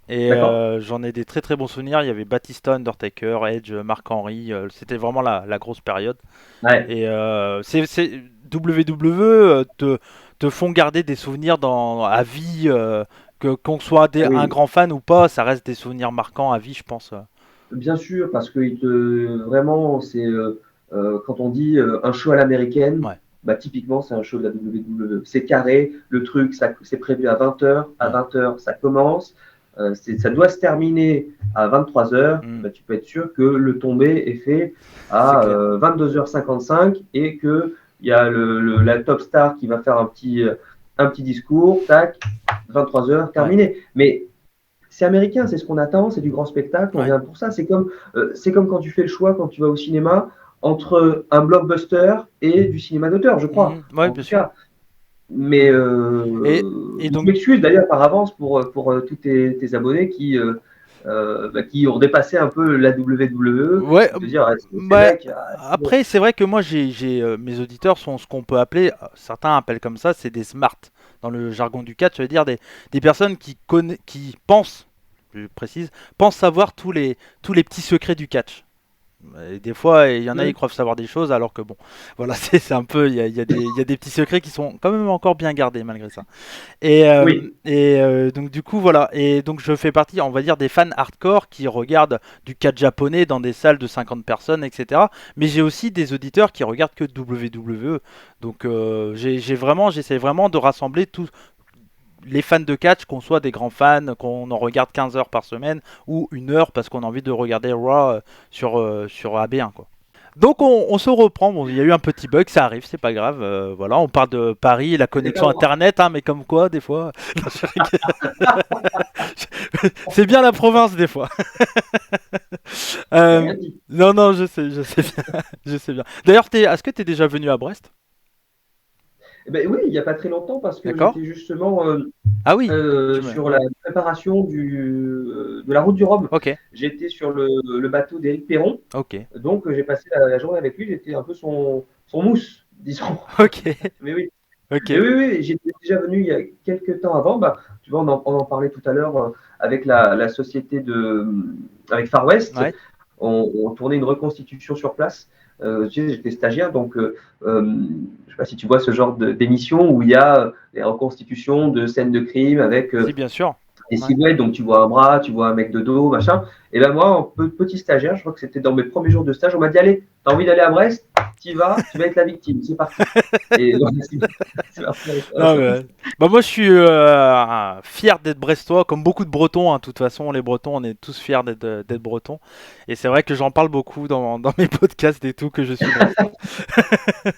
Et D'accord. j'en ai des très très bons souvenirs. Il y avait Batista, Undertaker, Edge, Mark Henry. C'était vraiment la grosse période. Ouais. Et WWE te font garder des souvenirs à vie. Qu'on soit Ah un oui, grand fan ou pas, ça reste des souvenirs marquants à vie, je pense. bien sûr, parce que vraiment, c'est quand on dit un show à l'américaine, Ouais. bah, typiquement, c'est un show de la WWE. C'est carré, le truc, c'est prévu à 20h. À Mm, 20h, ça commence. Ça doit se terminer à 23h. mm, Bah, tu peux être sûr que le tombé est fait c'est à clair. 22h55 et qu'il y a la top star qui va faire un petit discours, tac, 23h, Ouais. terminé. Mais c'est américain, c'est ce qu'on attend, c'est du grand spectacle, on Ouais. vient pour ça. C'est comme quand tu fais le choix, quand tu vas au cinéma, entre un blockbuster et du cinéma d'auteur, je crois. Mhm, ouais, En bien tout sûr. cas, Mais Et je donc, m'excuse d'ailleurs par avance pour tous tes abonnés qui ont dépassé un peu la WWE ouais, et te dire, ah, ces bah, mecs, ah, c'est bon. après, c'est vrai que moi, mes auditeurs sont ce qu'on peut appeler, certains appellent comme ça, c'est des smart. Dans le jargon du catch, ça veut dire des personnes qui pensent, je précise, pensent savoir tous les petits secrets du catch. Et des fois, il y en a, ils Mm. croient savoir des choses, alors que bon, voilà, c'est un peu, il y a des petits secrets qui sont quand même encore bien gardés malgré ça. Oui, Donc du coup voilà, et donc je fais partie, on va dire, des fans hardcore qui regardent du catch japonais dans des salles de 50 personnes, etc. Mais j'ai aussi des auditeurs qui regardent que WWE. Donc j'essaie vraiment de rassembler tous les fans de catch, qu'on soit des grands fans, qu'on en regarde 15 heures par semaine ou 1 heure parce qu'on a envie de regarder Raw sur AB1 quoi. Donc on se reprend, bon, il y a eu un petit bug, ça arrive, c'est pas grave. Voilà, on parle de Paris, la c'était pas connexion moi. internet, hein, mais comme quoi des fois, non, je c'est bien la province des fois. J'ai Euh, rien dit. non non, je sais bien, je sais bien. D'ailleurs, est-ce que t'es déjà venu à Brest? Eh ben, oui, il n'y a pas très longtemps parce que D'accord. j'étais justement Ah oui, sur la ouais, préparation de la route du Rhum. ok, J'étais sur le bateau d'Éric Perron, ok, donc j'ai passé la journée avec lui. J'étais un peu son mousse, disons. ok, Mais oui. ok, Mais oui, oui, j'étais déjà venu il y a quelques temps avant. Bah, tu vois, on en parlait tout à l'heure avec la société avec Far West. ouais, On tournait une reconstitution sur place. Tu sais, j'étais stagiaire, donc je ne sais pas si tu vois ce genre d'émission où il y a les reconstitutions de scènes de crime avec si bien sûr, des ouais. silhouettes, donc tu vois un bras, tu vois un mec de dos, machin. Et ben moi, en petit stagiaire, je crois que c'était dans mes premiers jours de stage, on m'a dit allez, t'as envie d'aller à Brest, tu vas être la victime, c'est parti. Et donc, c'est parti avec ça. Non, mais, bah moi je suis fier d'être brestois, comme beaucoup de Bretons, hein. De toute façon, les Bretons, on est tous fiers d'être Bretons. Et c'est vrai que j'en parle beaucoup dans mes podcasts et tout, que je suis brestois.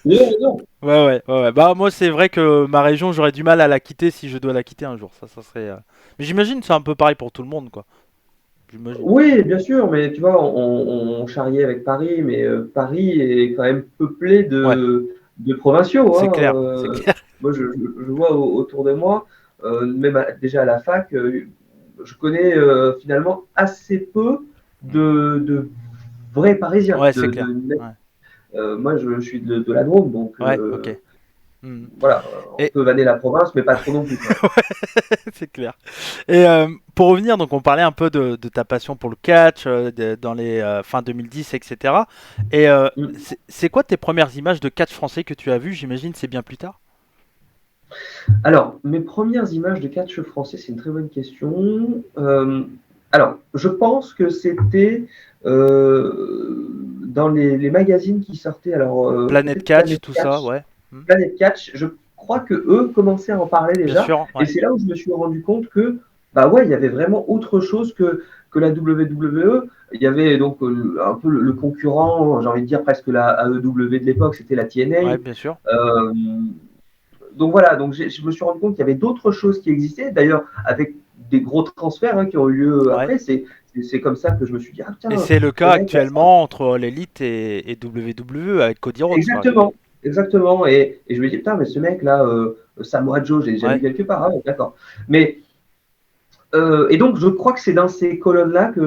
Non, non. Ouais. Bah moi c'est vrai que ma région, j'aurais du mal à la quitter si je dois la quitter un jour. Ça serait. Mais j'imagine que c'est un peu pareil pour tout le monde, quoi. J'imagine. Oui, bien sûr, mais tu vois, on charriait avec Paris, mais Paris est quand même peuplé Ouais, de provinciaux, c'est hein. clair, c'est clair. Moi, je vois autour de moi, même déjà à la fac, je connais finalement assez peu de vrais Parisiens. Ouais, c'est clair. Ouais, Moi, je suis de la Drôme, donc ouais, ok. Hmm. voilà, on Et peut vanner la province, mais pas trop non plus, quoi. c'est clair. Et pour revenir, donc on parlait un peu de ta passion pour le catch dans les fin 2010, etc. Et Mm. c'est quoi tes premières images de catch français que tu as vues? J'imagine c'est bien plus tard. Alors, mes premières images de catch français, c'est une très bonne question. Alors, je pense que c'était dans les magazines qui sortaient, alors Planète peut-être Catch, tout ça, ouais. Hmm. Planète Catch. Je crois que eux commençaient à en parler Bien déjà, sûr, et ouais. c'est là où je me suis rendu compte que, bah ouais, il y avait vraiment autre chose que la WWE. Il y avait donc un peu le concurrent, j'ai envie de dire presque la AEW de l'époque, c'était la Ouais, TNA. bien sûr. Euh, donc voilà, donc je me suis rendu compte qu'il y avait d'autres choses qui existaient. D'ailleurs, avec des gros transferts qui ont eu lieu Ouais. après, c'est comme ça que je me suis dit, ah Et tiens, c'est le ce cas mec là, ça... actuellement entre l'élite et WWE avec Cody Rhodes, par exemple. Exactement, exactement. Et je me dis, putain, mais ce mec là, Samoa Joe, j'ai déjà vu Ouais, quelque part, ah, ouais, d'accord. Mais et donc, je crois que c'est dans ces colonnes-là que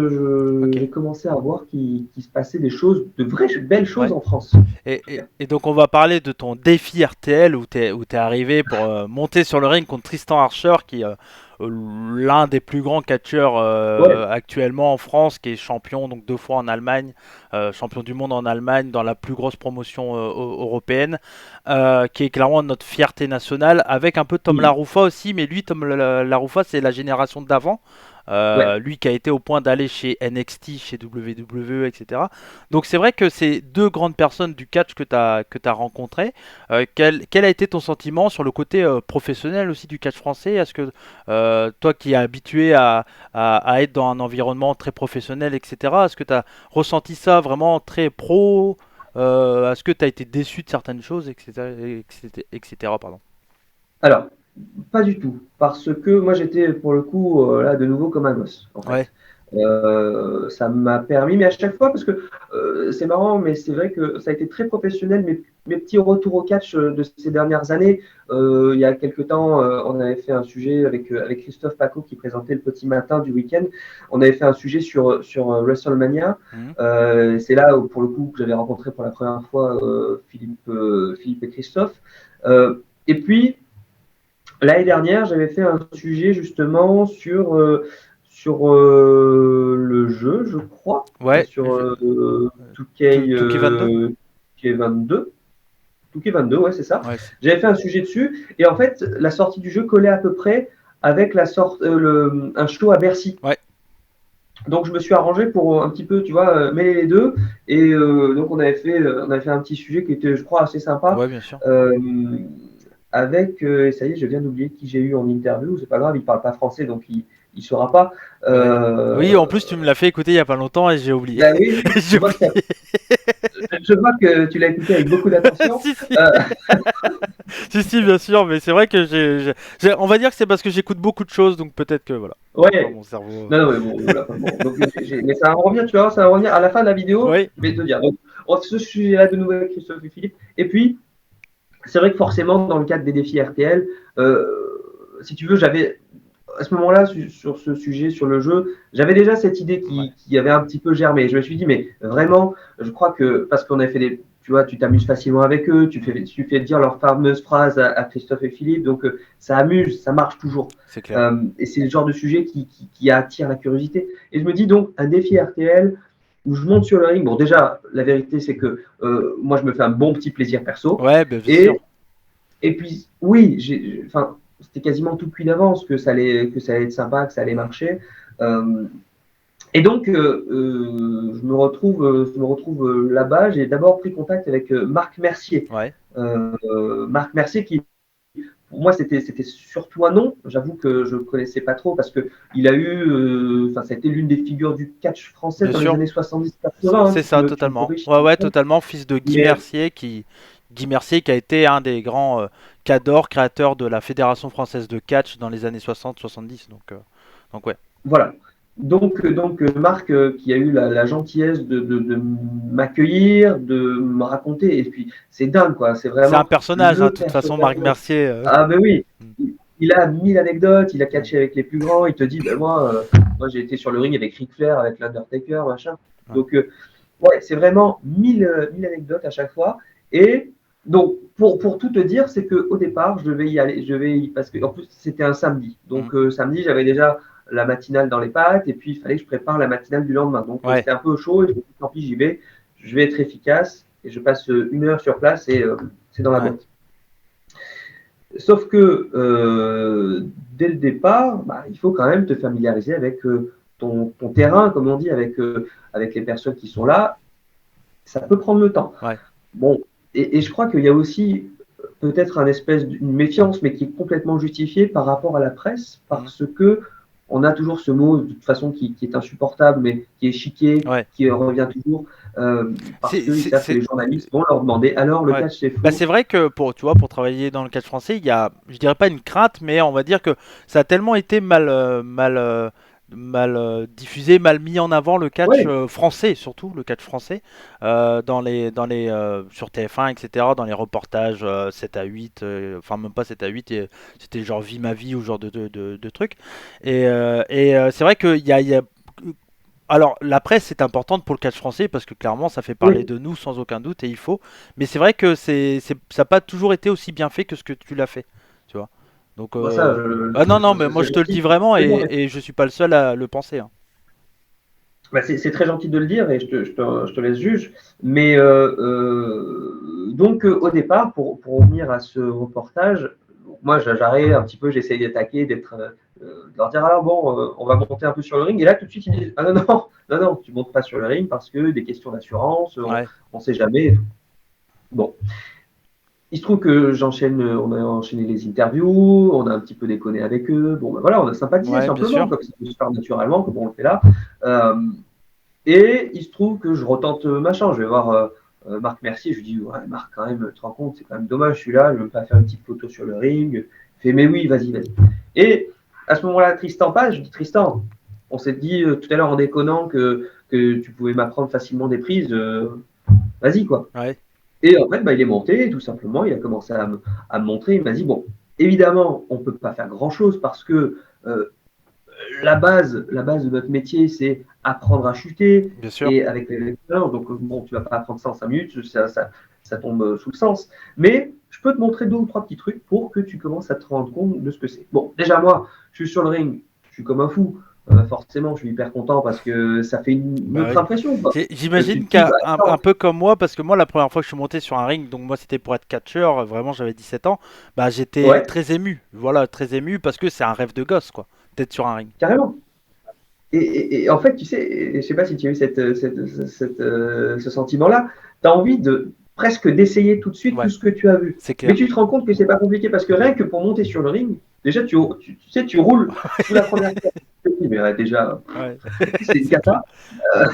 ok. j'ai commencé à voir qu'il se passait des choses, de vraies belles choses Ouais. en France. Et donc on va parler de ton défi RTL où t'es arrivé pour monter sur le ring contre Tristan Archer qui est l'un des plus grands catcheurs Ouais, actuellement en France, qui est champion donc 2 fois en Allemagne, champion du monde en Allemagne dans la plus grosse promotion européenne, qui est clairement notre fierté nationale avec un peu Tom oui, Laroufa aussi, mais lui Tom Laroufa c'est la génération d'avant. ouais. Lui qui a été au point d'aller chez NXT, chez WWE, etc. Donc c'est vrai que c'est deux grandes personnes du catch que t'as rencontrées. Quel a été ton sentiment sur le côté professionnel aussi du catch français? Est-ce que toi qui es habitué à être dans un environnement très professionnel, etc., est-ce que tu as ressenti ça vraiment très pro? Est-ce que tu as été déçu de certaines choses, etc., etc., pardon. Alors, pas du tout, parce que moi j'étais pour le coup là de nouveau comme un gosse en Ouais, fait. Ça m'a permis, mais à chaque fois, parce que c'est marrant, mais c'est vrai que ça a été très professionnel, mes petits retours au catch de ces dernières années. Il y a quelques temps, on avait fait un sujet avec Christophe Paco qui présentait le petit matin du week-end. On avait fait un sujet sur WrestleMania. Mhm. C'est là où, pour le coup, que j'avais rencontré pour la première fois Philippe et Christophe. Et puis, l'année dernière, j'avais fait un sujet justement sur le jeu, je crois, Ouais, sur Touquet 22. 2K22. 2K22, ouais, c'est ça. Ouais, J'avais fait un sujet dessus, et en fait, la sortie du jeu collait à peu près avec un show à Bercy. ouais, Donc, je me suis arrangé pour un petit peu, tu vois, mêler les deux. Et donc, on avait fait un petit sujet qui était, je crois, assez sympa. ouais, bien sûr. Euh, ça y est, je viens d'oublier qui j'ai eu en interview. C'est pas grave, il parle pas français, donc il saura pas. Ouais. Euh, Oui, en plus, tu me l'as fait écouter il y a pas longtemps et j'ai oublié. Bah oui, J'ai oublié. je vois que tu l'as écouté avec beaucoup d'attention. Si, si. Euh, Si, si, bien sûr, mais c'est vrai que on va dire que c'est parce que j'écoute beaucoup de choses, donc peut-être que voilà. Parfois, ouais. mon cerveau. Non, non, mais bon, voilà, bon. Donc, mais ça va revenir, tu vois, ça va revenir à la fin de la vidéo. Oui, Je vais te dire. Donc, ce sujet-là de nouveau avec Christophe et Philippe. Et puis, c'est vrai que forcément, dans le cadre des défis RTL, si tu veux, j'avais à ce moment-là, sur ce sujet, sur le jeu, j'avais déjà cette idée ouais, qui avait un petit peu germé. Je me suis dit, mais vraiment, je crois que, parce qu'on a fait tu vois, tu t'amuses facilement avec eux, mm, tu fais dire leurs fameuses phrases à Christophe et Philippe, donc ça amuse, ça marche toujours. c'est clair. Et c'est le genre de sujet qui attire la curiosité. Et je me dis donc, un défi RTL où je monte sur le ring. Bon, déjà, la vérité, c'est que moi, je me fais un bon petit plaisir perso. Ouais, ben, bien sûr. Et et puis, oui, enfin, c'était quasiment tout cuit d'avance que ça allait être sympa, que ça allait Mm, marcher. Et donc, je me retrouve là-bas. J'ai d'abord pris contact avec Marc Mercier. ouais, Marc Mercier, qui, pour moi, c'était surtout un nom. J'avoue que je ne connaissais pas trop parce que il a eu, enfin, ça a été l'une des figures du catch français bien dans les sûr. années 70-80. C'est ça, Tu me totalement. corriges si Ouais, je me ouais, trompe. totalement. Fils de Mais Guy Mercier, qui a été un des grands cadors, créateurs de la Fédération française de catch dans les années 60-70. Donc ouais. voilà. Donc Marc, qui a eu la gentillesse de m'accueillir, de me raconter, et puis c'est dingue, quoi. C'est C'est un vraiment personnage, hein, le de toute façon, Marc personnage. Mercier. Ah ben oui, Mm, il a 1000 anecdotes, il a mm, catché avec les plus grands, il te dit, ben moi j'ai été sur le ring avec Ric Flair, avec l'Undertaker, machin. ouais. Donc ouais, c'est vraiment 1000 anecdotes à chaque fois. Et donc pour tout te dire, c'est qu'au départ, je devais y aller, parce que en plus c'était un samedi. Mm, Donc samedi, j'avais déjà la matinale dans les pattes, et puis il fallait que je prépare la matinale du lendemain. Donc ouais. c'était un peu chaud, et je me suis dit, tant pis, j'y vais, je vais être efficace, et je passe 1 heure sur place, et c'est dans la Ouais. boîte. Sauf que dès le départ, bah, il faut quand même te familiariser avec ton terrain, comme on dit, avec les personnes qui sont là. Ça peut prendre le temps. Ouais. Bon, et je crois qu'il y a aussi peut-être une méfiance, mais qui est complètement justifiée par rapport à la presse, Mm, parce que on a toujours ce mot de toute façon qui est insupportable, mais qui est chiqué, ouais. qui revient toujours, parce C'est, qu'ils c'est, savent que c'est- les journalistes vont leur demander alors le Ouais. catch c'est Bah faux. c'est vrai que tu vois, pour travailler dans le catch français, il y a, je dirais pas une crainte, mais on va dire que ça a tellement été mal diffusé, mal mis en avant le catch Ouais, français, surtout le catch français, sur TF1, etc., dans les reportages 7 à 8, enfin même pas 7 à 8, c'était genre Vie ma vie ou genre de trucs. C'est vrai qu'il y a alors, la presse est importante pour le catch français parce que clairement ça fait parler oui, de nous sans aucun doute et il faut. Mais c'est vrai que ça n'a pas toujours été aussi bien fait que ce que tu l'as fait, tu vois. Donc, bah ça, ah non, non, mais moi c'est je te le dis gentil. vraiment Mais bon, et je suis pas le seul à le penser, hein. bah, c'est très gentil de le dire et je te laisse juge. Mais donc, au départ, pour revenir à ce reportage, moi, j'arrive un petit peu, j'essaye d'attaquer, de leur dire alors bon, on va monter un peu sur le ring. Et là, tout de suite, ils disent ah non, non, non, non, tu montes pas sur le ring parce que des questions d'assurance, Ouais, on sait jamais. Et tout. Bon, il se trouve que on a enchaîné les interviews, on a un petit peu déconné avec eux. Bon, ben voilà, on a sympathisé ouais, bien simplement, sûr. comme ça peut se faire naturellement, comme on le fait là. Euh, et il se trouve que je retente ma chance. Je vais voir Marc Mercier. Je lui dis ouais, Marc, quand même, tu te rends compte, c'est quand même dommage, je suis là, je ne veux pas faire une petite photo sur le ring. Il fait mais oui, vas-y, vas-y. Et à ce moment-là, Tristan passe. Je dis Tristan, on s'est dit tout à l'heure en déconnant que tu pouvais m'apprendre facilement des prises, vas-y quoi. Ouais. Et en fait, il est monté, tout simplement, il a commencé à me montrer, il m'a dit, bon, évidemment, on ne peut pas faire grand-chose parce que la base de notre métier, c'est apprendre à chuter, Bien sûr. et avec les lecteurs, donc bon, tu vas pas apprendre ça en 5 minutes, ça tombe sous le sens. Mais je peux te montrer 2 ou 3 petits trucs pour que tu commences à te rendre compte de ce que c'est. Bon, déjà moi, je suis sur le ring, je suis comme un fou. Forcément, je suis hyper content parce que ça fait une Bah autre oui. impression, quoi. J'imagine Tu te dis, qu'un attends, un peu comme moi, parce que moi la première fois que je suis monté sur un ring, donc moi c'était pour être catcheur, vraiment j'avais 17 ans, bah j'étais ouais, très ému, voilà, très ému parce que c'est un rêve de gosse quoi, d'être sur un ring. carrément. Et en fait, tu sais, je sais pas si tu as eu ce sentiment-là, tu as envie de presque d'essayer tout de suite tout Ouais, ce que tu as vu. c'est Mais clair. tu te rends compte que c'est pas compliqué parce que rien que pour monter sur le ring, déjà tu sais, tu roules sous la première corde. Tu te dis, mais déjà, Ouais, c'est une c'est clair. cata. Euh,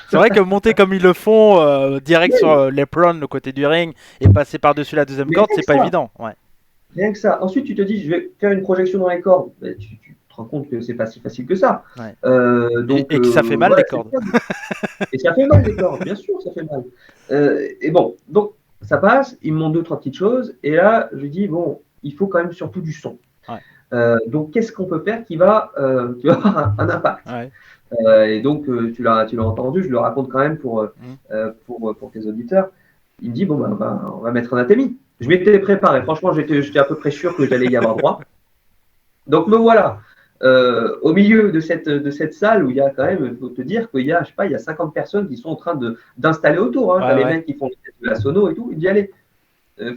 C'est vrai que monter comme ils le font, direct sur l'apron, le côté du ring, et passer par-dessus la deuxième mais corde, rien c'est que pas ça, évident. Ouais. rien que ça. Ensuite, tu te dis, je vais faire une projection dans les cordes. Mais tu te rends compte que c'est pas si facile que ça. Ouais. Donc, Et que ça fait mal voilà, les c'est cordes. bien. Et ça fait mal les cordes, bien sûr, ça fait mal. Et bon, donc ça passe, ils me montrent 2, 3 petites choses, et là, je dis, bon, il faut quand même surtout du son. Ouais. Donc, qu'est-ce qu'on peut faire qui va avoir un impact? Ouais. Et donc, tu l'as entendu, je le raconte quand même Mm. pour tes auditeurs. Il me dit, bon, on va mettre un athémie. Je m'étais préparé, franchement, j'étais à peu près sûr que j'allais y avoir droit. Donc, me voilà. Au milieu de cette salle où il y a quand même, il faut te dire qu'il y a, je sais pas, il y a 50 personnes qui sont en train d'installer autour. Hein. Tu as Ouais, les ouais. mecs qui font de la sono et tout. Il dit, allez,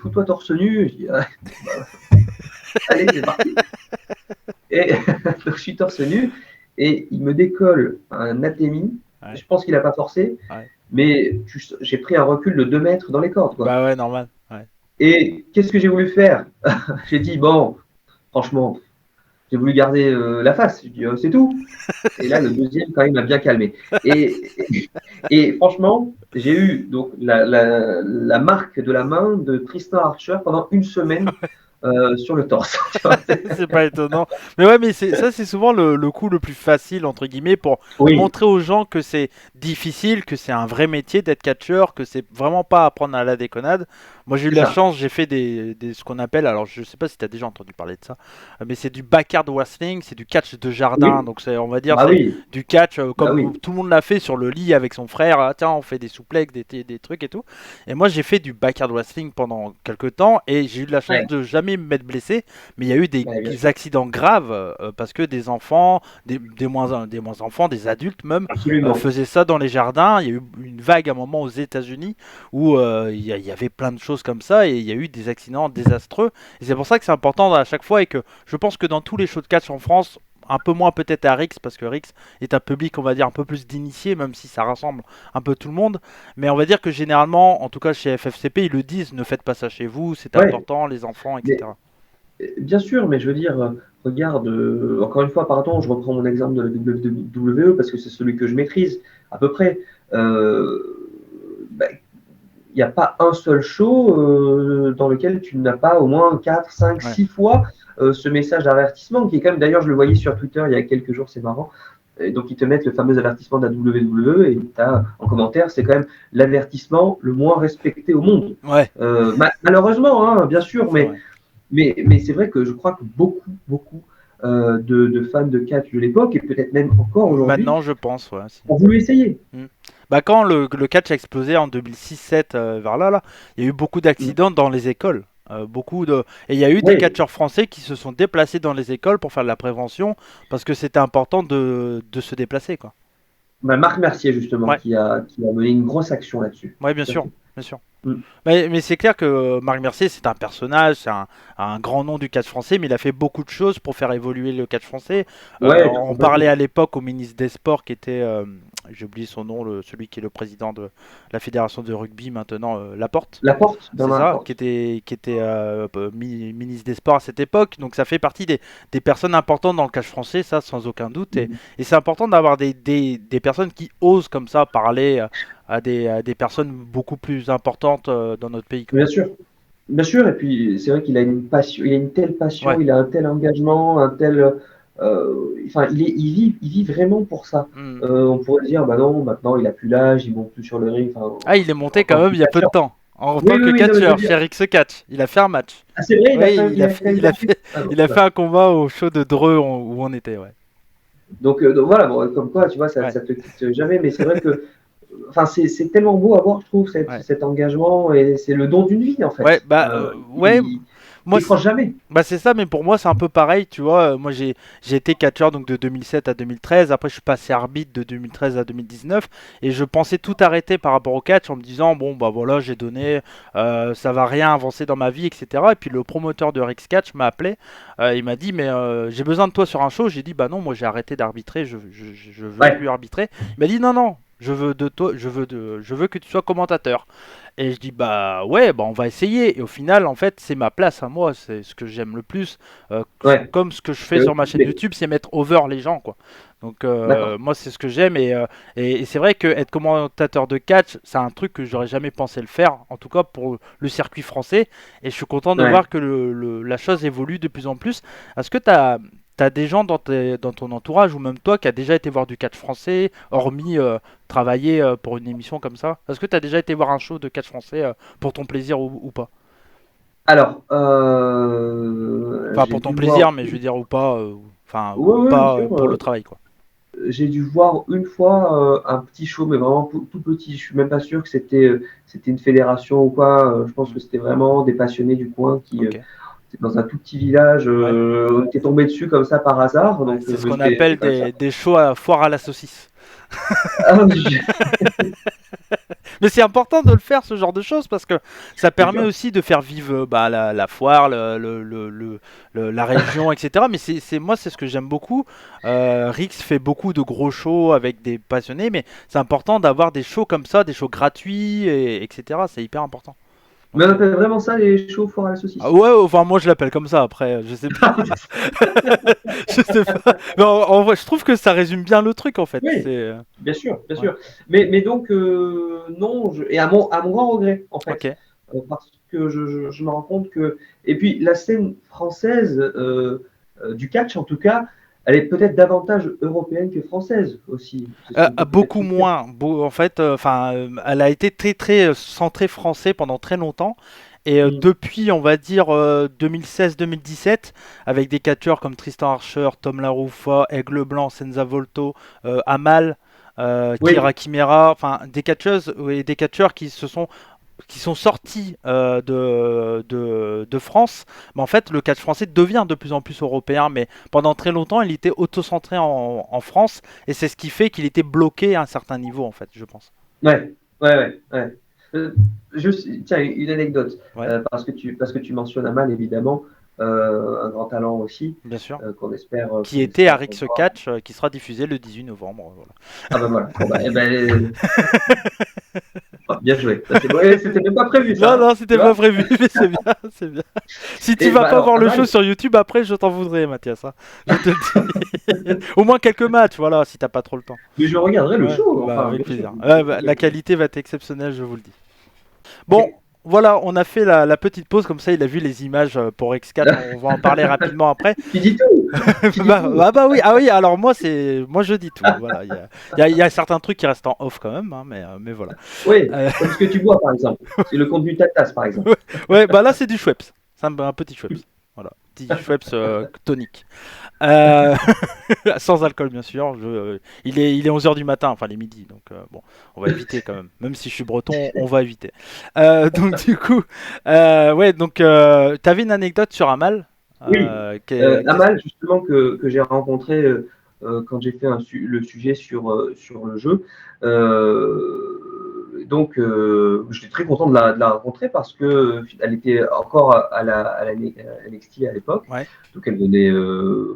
fous-toi torse nu. Je dis, ah, bah, allez, c'est parti. Et donc, je suis torse nu et il me décolle un athémie. Ouais. Je pense qu'il n'a pas forcé, Ouais. mais j'ai pris un recul de 2 mètres dans les cordes, quoi. Bah ouais, normal. Ouais. Et qu'est-ce que j'ai voulu faire? J'ai dit, bon, franchement, j'ai voulu garder la face. Je dis, c'est tout. Et là, le deuxième, quand même, m'a bien calmé. Et franchement, j'ai eu donc la marque de la main de Tristan Archer pendant 1 semaine sur le torse. Tu vois. C'est pas étonnant. Mais ouais, mais ça, c'est souvent le coup le plus facile, entre guillemets, pour Oui, montrer aux gens que c'est difficile, que c'est un vrai métier d'être catcheur, que c'est vraiment pas à prendre à la déconnade. Moi, j'ai eu c'est la ça. chance, j'ai fait ce qu'on appelle, alors je sais pas si tu as déjà entendu parler de ça, mais c'est du backyard wrestling, c'est du catch de jardin. Oui, Donc, on va dire, bah c'est oui, du catch bah comme oui. tout le monde l'a fait sur le lit avec son frère. Ah, tiens, on fait des souplexes, des trucs et tout. Et moi, j'ai fait du backyard wrestling pendant quelques temps et j'ai eu la chance Ouais, de jamais m'être blessé. Mais il y a eu ouais, bien des sûr. accidents graves parce que des enfants, des moins enfants, des adultes même, Absolument. faisaient ça dans les jardins. Il y a eu une vague à un moment aux États-Unis où il y avait plein de choses comme ça et il y a eu des accidents désastreux. Et c'est pour ça que c'est important à chaque fois et que je pense que dans tous les shows de catch en France, un peu moins peut-être à Rix parce que Rix est un public on va dire un peu plus d'initiés même si ça rassemble un peu tout le monde, mais on va dire que généralement en tout cas chez FFCP ils le disent, ne faites pas ça chez vous, c'est Ouais, important les enfants, mais etc. bien sûr, mais je veux dire, regarde, encore une fois, pardon, je reprends mon exemple de la WWE parce que c'est celui que je maîtrise à peu près. Bah, il n'y a pas un seul show dans lequel tu n'as pas au moins 4, 5, Ouais. 6 fois ce message d'avertissement qui est quand même, d'ailleurs, je le voyais sur Twitter il y a quelques jours, c'est marrant. Et donc, ils te mettent le fameux avertissement de la WWE et as, en commentaire, c'est quand même l'avertissement le moins respecté au monde. Ouais, Malheureusement, hein, bien sûr, c'est vrai. mais c'est vrai que je crois que beaucoup de fans de catch de l'époque, et peut-être même encore aujourd'hui, Maintenant, je pense, ouais. ont voulu essayer. Mm. Bah, quand le catch a explosé en 2006-7, vers là, il y a eu beaucoup d'accidents dans les écoles. Et il y a eu des Oui, catcheurs français qui se sont déplacés dans les écoles pour faire de la prévention parce que c'était important de se déplacer, quoi. Marc Mercier, justement, Ouais, qui a mené une grosse action là-dessus. ouais, bien Tout à sûr, fait. bien sûr. Mm. Mais c'est clair que Marc Mercier, c'est un personnage, c'est un grand nom du catch français, mais il a fait beaucoup de choses pour faire évoluer le catch français. Ouais, On parlait complètement. à l'époque au ministre des Sports, qui était, j'ai oublié son nom, celui qui est le président de la fédération de rugby maintenant, Laporte. La porte, dans C'est la ça, porte. qui était ministre des Sports à cette époque. Donc ça fait partie des personnes importantes dans le catch français, ça sans aucun doute. Mm. Et c'est important d'avoir des personnes qui osent comme ça parler à des personnes beaucoup plus importantes dans notre pays, quoi. Bien sûr. Bien sûr, et puis c'est vrai qu'il a une passion, il a une telle passion, Ouais, il a un tel engagement, un tel, enfin, il vit vraiment pour ça. On pourrait dire, bah non, maintenant il a plus l'âge, il monte plus sur le ring. Enfin, Ah, il est monté en quand tant même que il y a peu de catcheur. temps. En Oui, tant oui, que oui, non, mais je veux catcheur, dire. chez Rix Catch. Il a fait un match. Ah, c'est vrai, Oui, il a quand même catché. Ah, il a fait un combat au show de Dreux où on était, ouais. donc voilà, bon, comme quoi, tu vois, Ouais, ça te quitte jamais. Mais c'est vrai que, enfin, c'est tellement beau à voir, je trouve, ouais. cet engagement et c'est le don d'une vie en Ouais, fait. bah, ouais, Il moi, décroche jamais. bah c'est ça, mais pour moi c'est un peu pareil, tu vois. Moi j'ai été catcheur donc de 2007 à 2013. Après je suis passé arbitre de 2013 à 2019 et je pensais tout arrêter par rapport au catch en me disant bon bah voilà j'ai donné, ça va rien avancer dans ma vie, etc. Et puis le promoteur de Rix Catch m'a appelé, il m'a dit mais j'ai besoin de toi sur un show. J'ai dit bah non moi j'ai arrêté d'arbitrer, je veux Ouais, plus arbitrer. Il m'a dit non non je veux de toi, je veux que tu sois commentateur. Et je dis bah ouais bah on va essayer et au final en fait c'est ma place à moi, c'est ce que j'aime le plus. ouais. Comme ce que je fais sur ma chaîne Mais, YouTube c'est mettre over les gens quoi. Donc d'accord. moi c'est ce que j'aime et c'est vrai que être commentateur de catch c'est un truc que j'aurais jamais pensé le faire en tout cas pour le circuit français et je suis content de Ouais. voir que la chose évolue de plus en plus. Est-ce que t'as des gens dans ton entourage ou même toi qui a déjà été voir du catch français, hormis travailler pour une émission comme ça? Est-ce que tu as déjà été voir un show de catch français pour ton plaisir ou pas? Alors, Enfin, j'ai pour ton dû voir. plaisir, mais je veux dire, ou pas, enfin, Oui, ou oui, bien pas sûr. pour le travail, quoi. J'ai dû voir une fois un petit show, mais vraiment tout petit. Je suis même pas sûr que c'était une fédération ou quoi. Je pense Hmm. que c'était vraiment des passionnés du coin qui, Ok. c'était dans un tout petit village. Ouais. On était tombé dessus comme ça par hasard. Ouais, Donc, c'est ce mais qu'on c'était appelle comme ça. des shows à foire à la saucisse. Ah, oui, Mais c'est important de le faire, ce genre de choses, parce que ça bien permet sûr. aussi de faire vivre bah, la foire, la région, etc. Mais moi, c'est ce que j'aime beaucoup. Rix fait beaucoup de gros shows avec des passionnés, mais c'est important d'avoir des shows comme ça, des shows gratuits, etc. C'est hyper important. Mais on Donc, appelle vraiment ça les shows foires à la ah saucisse. ouais, enfin moi je l'appelle comme ça après, je sais pas. Je sais pas. Mais en vrai, je trouve que ça résume bien le truc en fait. Oui, C'est bien sûr, bien ouais. sûr. Mais donc, non, et à mon grand regret, en Ok. fait, parce que je me rends compte que. Et puis, la scène française, du catch, en tout cas, elle est peut-être davantage européenne que française aussi. C'est ce qu'on peut peut-être Beaucoup se dire. moins. En fait, enfin, elle a été très très centrée français pendant très longtemps. Et Mm. depuis, on va dire 2016-2017, avec des catcheurs comme Tristan Archer, Tom Laroufa, Aigle Blanc, Senza Volto, Amal, Oui, Kira Kimera, enfin des catcheuses et des catcheurs qui sont sortis de France, mais en fait le catch français devient de plus en plus européen, mais pendant très longtemps il était auto-centré en France, et c'est ce qui fait qu'il était bloqué à un certain niveau en fait, je pense. ouais, ouais, ouais, ouais. Euh, tiens, une anecdote, Ouais, parce que tu mentionnes Amal, évidemment, un grand talent aussi, bien sûr. Qui qu'on était à espère Rix revoir. Catch, qui sera diffusé le 18 novembre. Voilà. Ah bah voilà. Bon bah, eh ben, bien joué. Ça, ouais, c'était même pas prévu ça, Non, hein, non, tu c'était pas vois. prévu, mais c'est bien, c'est bien. Si tu Et vas bah pas alors, voir le show Amal, sur YouTube, après je t'en voudrais, Mathias. Hein. Je te le dis. Au moins quelques matchs, voilà, si t'as pas trop le temps. mais je regarderai le Ouais, show, bah enfin, avec bien sûr. plaisir. Ouais, bah, la qualité va être exceptionnelle, je vous le dis. Ok. Bon, voilà, on a fait la petite pause, comme ça il a vu les images pour X4, on va en parler rapidement après. Tu dis tout. Tu dis tout. Bah oui, ah oui, alors moi je dis tout, voilà, il y a certains trucs qui restent en off quand même, hein, mais voilà. Oui, Euh, comme ce que tu bois par exemple. C'est le contenu de ta tasse par exemple. ouais, bah là c'est du Schweppes, c'est un petit Schweppes, voilà, petit Schweppes tonique. Euh, Sans alcool bien sûr, il est 11h du matin, enfin les midis, donc bon, on va éviter quand même. Même si je suis breton, on va éviter. Donc du coup, ouais, donc t'avais une anecdote sur Amal. Oui. Amal, justement, que j'ai rencontré quand j'ai fait le sujet sur le jeu. Donc, j'étais très content de la rencontrer parce que elle était encore à la NXT à l'époque. Ouais. Donc, elle venait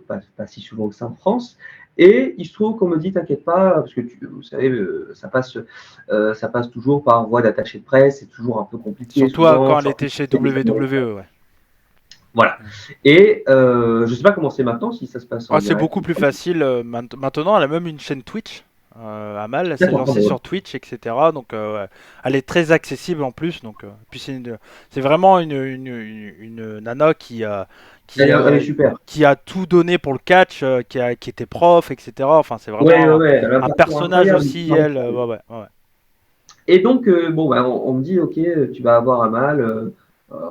pas si souvent que ça en France. Et il se trouve qu'on me dit, t'inquiète pas, parce que vous savez, ça passe toujours par voie d'attaché de presse, c'est toujours un peu compliqué Surtout souvent. quand elle Surtout était chez si c'est WWE, ouais. voilà. Et je ne sais pas comment c'est maintenant, si ça se passe Ah, en c'est direct beaucoup ou plus pas. facile. Maintenant, elle a même une chaîne Twitch. Amal. Elle s'est D'accord, lancée pardon. sur Twitch, etc. Donc, ouais. Elle est très accessible en plus. Donc, puis c'est vraiment une nana qui, Elle est euh, super. qui a tout donné pour le catch, qui était prof, etc. Enfin, c'est Ouais, ouais, vraiment ouais, elle a un un parcours personnage incroyable. aussi, elle. Ouais, ouais, ouais. Et donc, bon, bah, on me dit, OK, tu vas avoir un mal.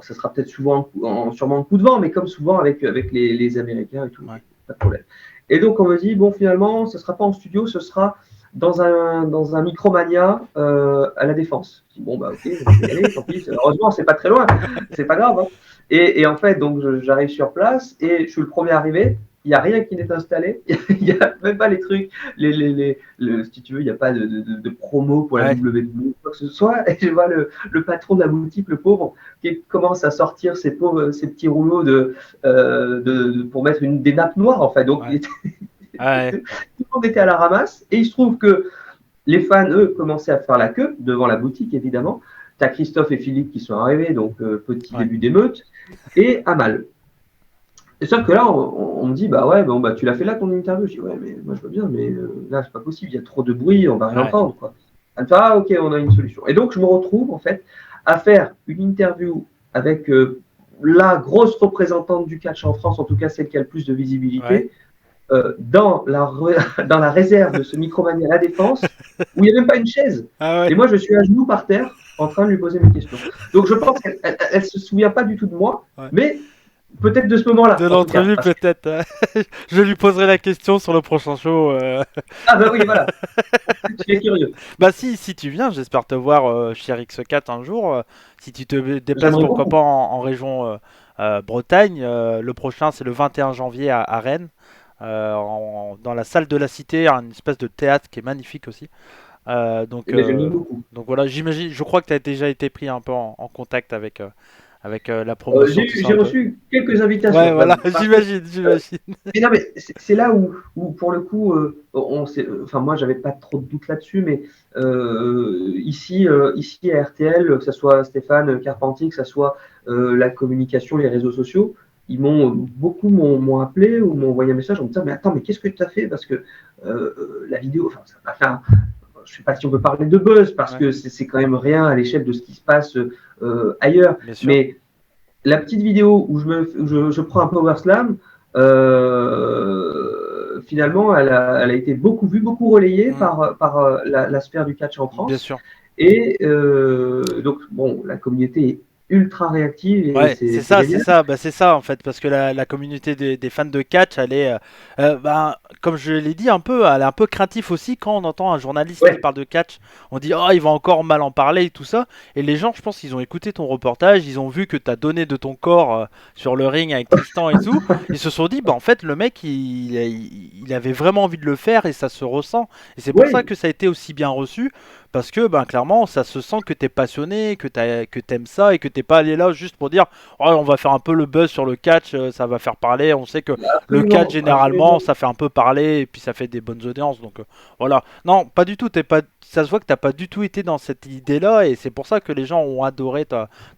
Ça sera peut-être souvent sûrement un coup de vent, mais comme souvent avec les Américains et tout, Ouais. pas de problème. Et donc, on me dit, bon, finalement, ce ne sera pas en studio, ce sera dans un Micromania à la Défense. Je dis, bon, bah, OK, je vais y aller, tant pis. Heureusement, c'est pas très loin, c'est pas grave. Hein. Et en fait, donc, j'arrive sur place et je suis le premier arrivé. Il n'y a rien qui n'est installé. Il n'y a même pas les trucs, si tu veux, il n'y a pas de promo pour la Ouais. WWE, quoi que ce soit. Et je vois le patron de la boutique, le pauvre, qui commence à sortir ses petits rouleaux pour mettre des nappes noires, en fait. Donc, Ouais. Ouais. tout le monde était à la ramasse. Et il se trouve que les fans, eux, commençaient à faire la queue devant la boutique, évidemment. Tu as Christophe et Philippe qui sont arrivés, donc petit Ouais. début d'émeute, et Amal. Et sauf que là, on me dit, bah ouais, bon, bah, tu l'as fait là ton interview. Je dis, ouais, mais moi je veux bien, mais là, c'est pas possible, il y a trop de bruit, on va rien Ouais. entendre, quoi. Elle me fait, ah, ok, on a une solution. Et donc, je me retrouve, en fait, à faire une interview avec la grosse représentante du catch en France, en tout cas celle qui a le plus de Ouais. visibilité, dans dans la réserve de ce Micromania à la Défense, où il n'y a même pas une chaise. Ah ouais. Et moi, je suis à genoux par terre, en train de lui poser mes questions. Donc, je pense qu'elle ne se souvient pas du tout de moi, Ouais. mais peut-être de ce moment-là, De en tout cas. l'entrevue, Parce que... peut-être. Je lui poserai la question sur le prochain show. Ah bah oui, voilà, je suis curieux. Bah si tu viens, j'espère te voir chez RX4 un jour. Si tu te déplaces, J'aimerais pourquoi pas beaucoup. en région Bretagne. Le prochain, c'est le 21 janvier à Rennes, dans la salle de la Cité, une espèce de théâtre qui est magnifique aussi. Euh, donc, Eh bien, euh, j'aime beaucoup. donc voilà, j'imagine, je crois que tu as déjà été pris un peu en contact avec la promotion, tout ça J'ai un peu. reçu quelques Ouais, invitations. voilà, Parce que, j'imagine. mais non, mais c'est là où, pour le coup, enfin, moi, j'avais pas trop de doute là-dessus, mais ici à RTL, que ce soit Stéphane Carpentier, que ce soit la communication, les réseaux sociaux, m'ont appelé ou m'ont envoyé un message en me disant, mais attends, mais qu'est-ce que tu as fait? Parce que la vidéo, enfin, ça va faire je ne sais pas si on peut parler de buzz parce Ouais, que c'est quand même rien à l'échelle de ce qui se passe ailleurs. bien sûr. Mais la petite vidéo où je prends un power slam, finalement, elle a été beaucoup vue, beaucoup relayée Mm, par la sphère du catch en bien France. sûr. Et donc, bon, la communauté est ultra réactive et Ouais, c'est génial. c'est ça en fait, parce que la communauté des fans de catch, elle est, ben, comme je l'ai dit un peu, elle est un peu craintif aussi quand on entend un journaliste qui Ouais, parle de catch. On dit, oh, il va encore mal en parler et tout ça. Et les gens, je pense, ils ont écouté ton reportage, ils ont vu que tu as donné de ton corps sur le ring avec Tristan et tout. Ils se sont dit, bah en fait, le mec, il avait vraiment envie de le faire et ça se ressent. Et c'est pour ça ouais, que ça a été aussi bien reçu. Parce que ben clairement ça se sent que t'es passionné, que t'aimes ça et que t'es pas allé là juste pour dire oh, on va faire un peu le buzz sur le catch, ça va faire parler. On sait que le catch absolument, généralement absolument. ça fait un peu parler et puis ça fait des bonnes audiences. Donc voilà. Non, pas du tout. T'es pas. Ça se voit que t'as pas du tout été dans cette idée-là et c'est pour ça que les gens ont adoré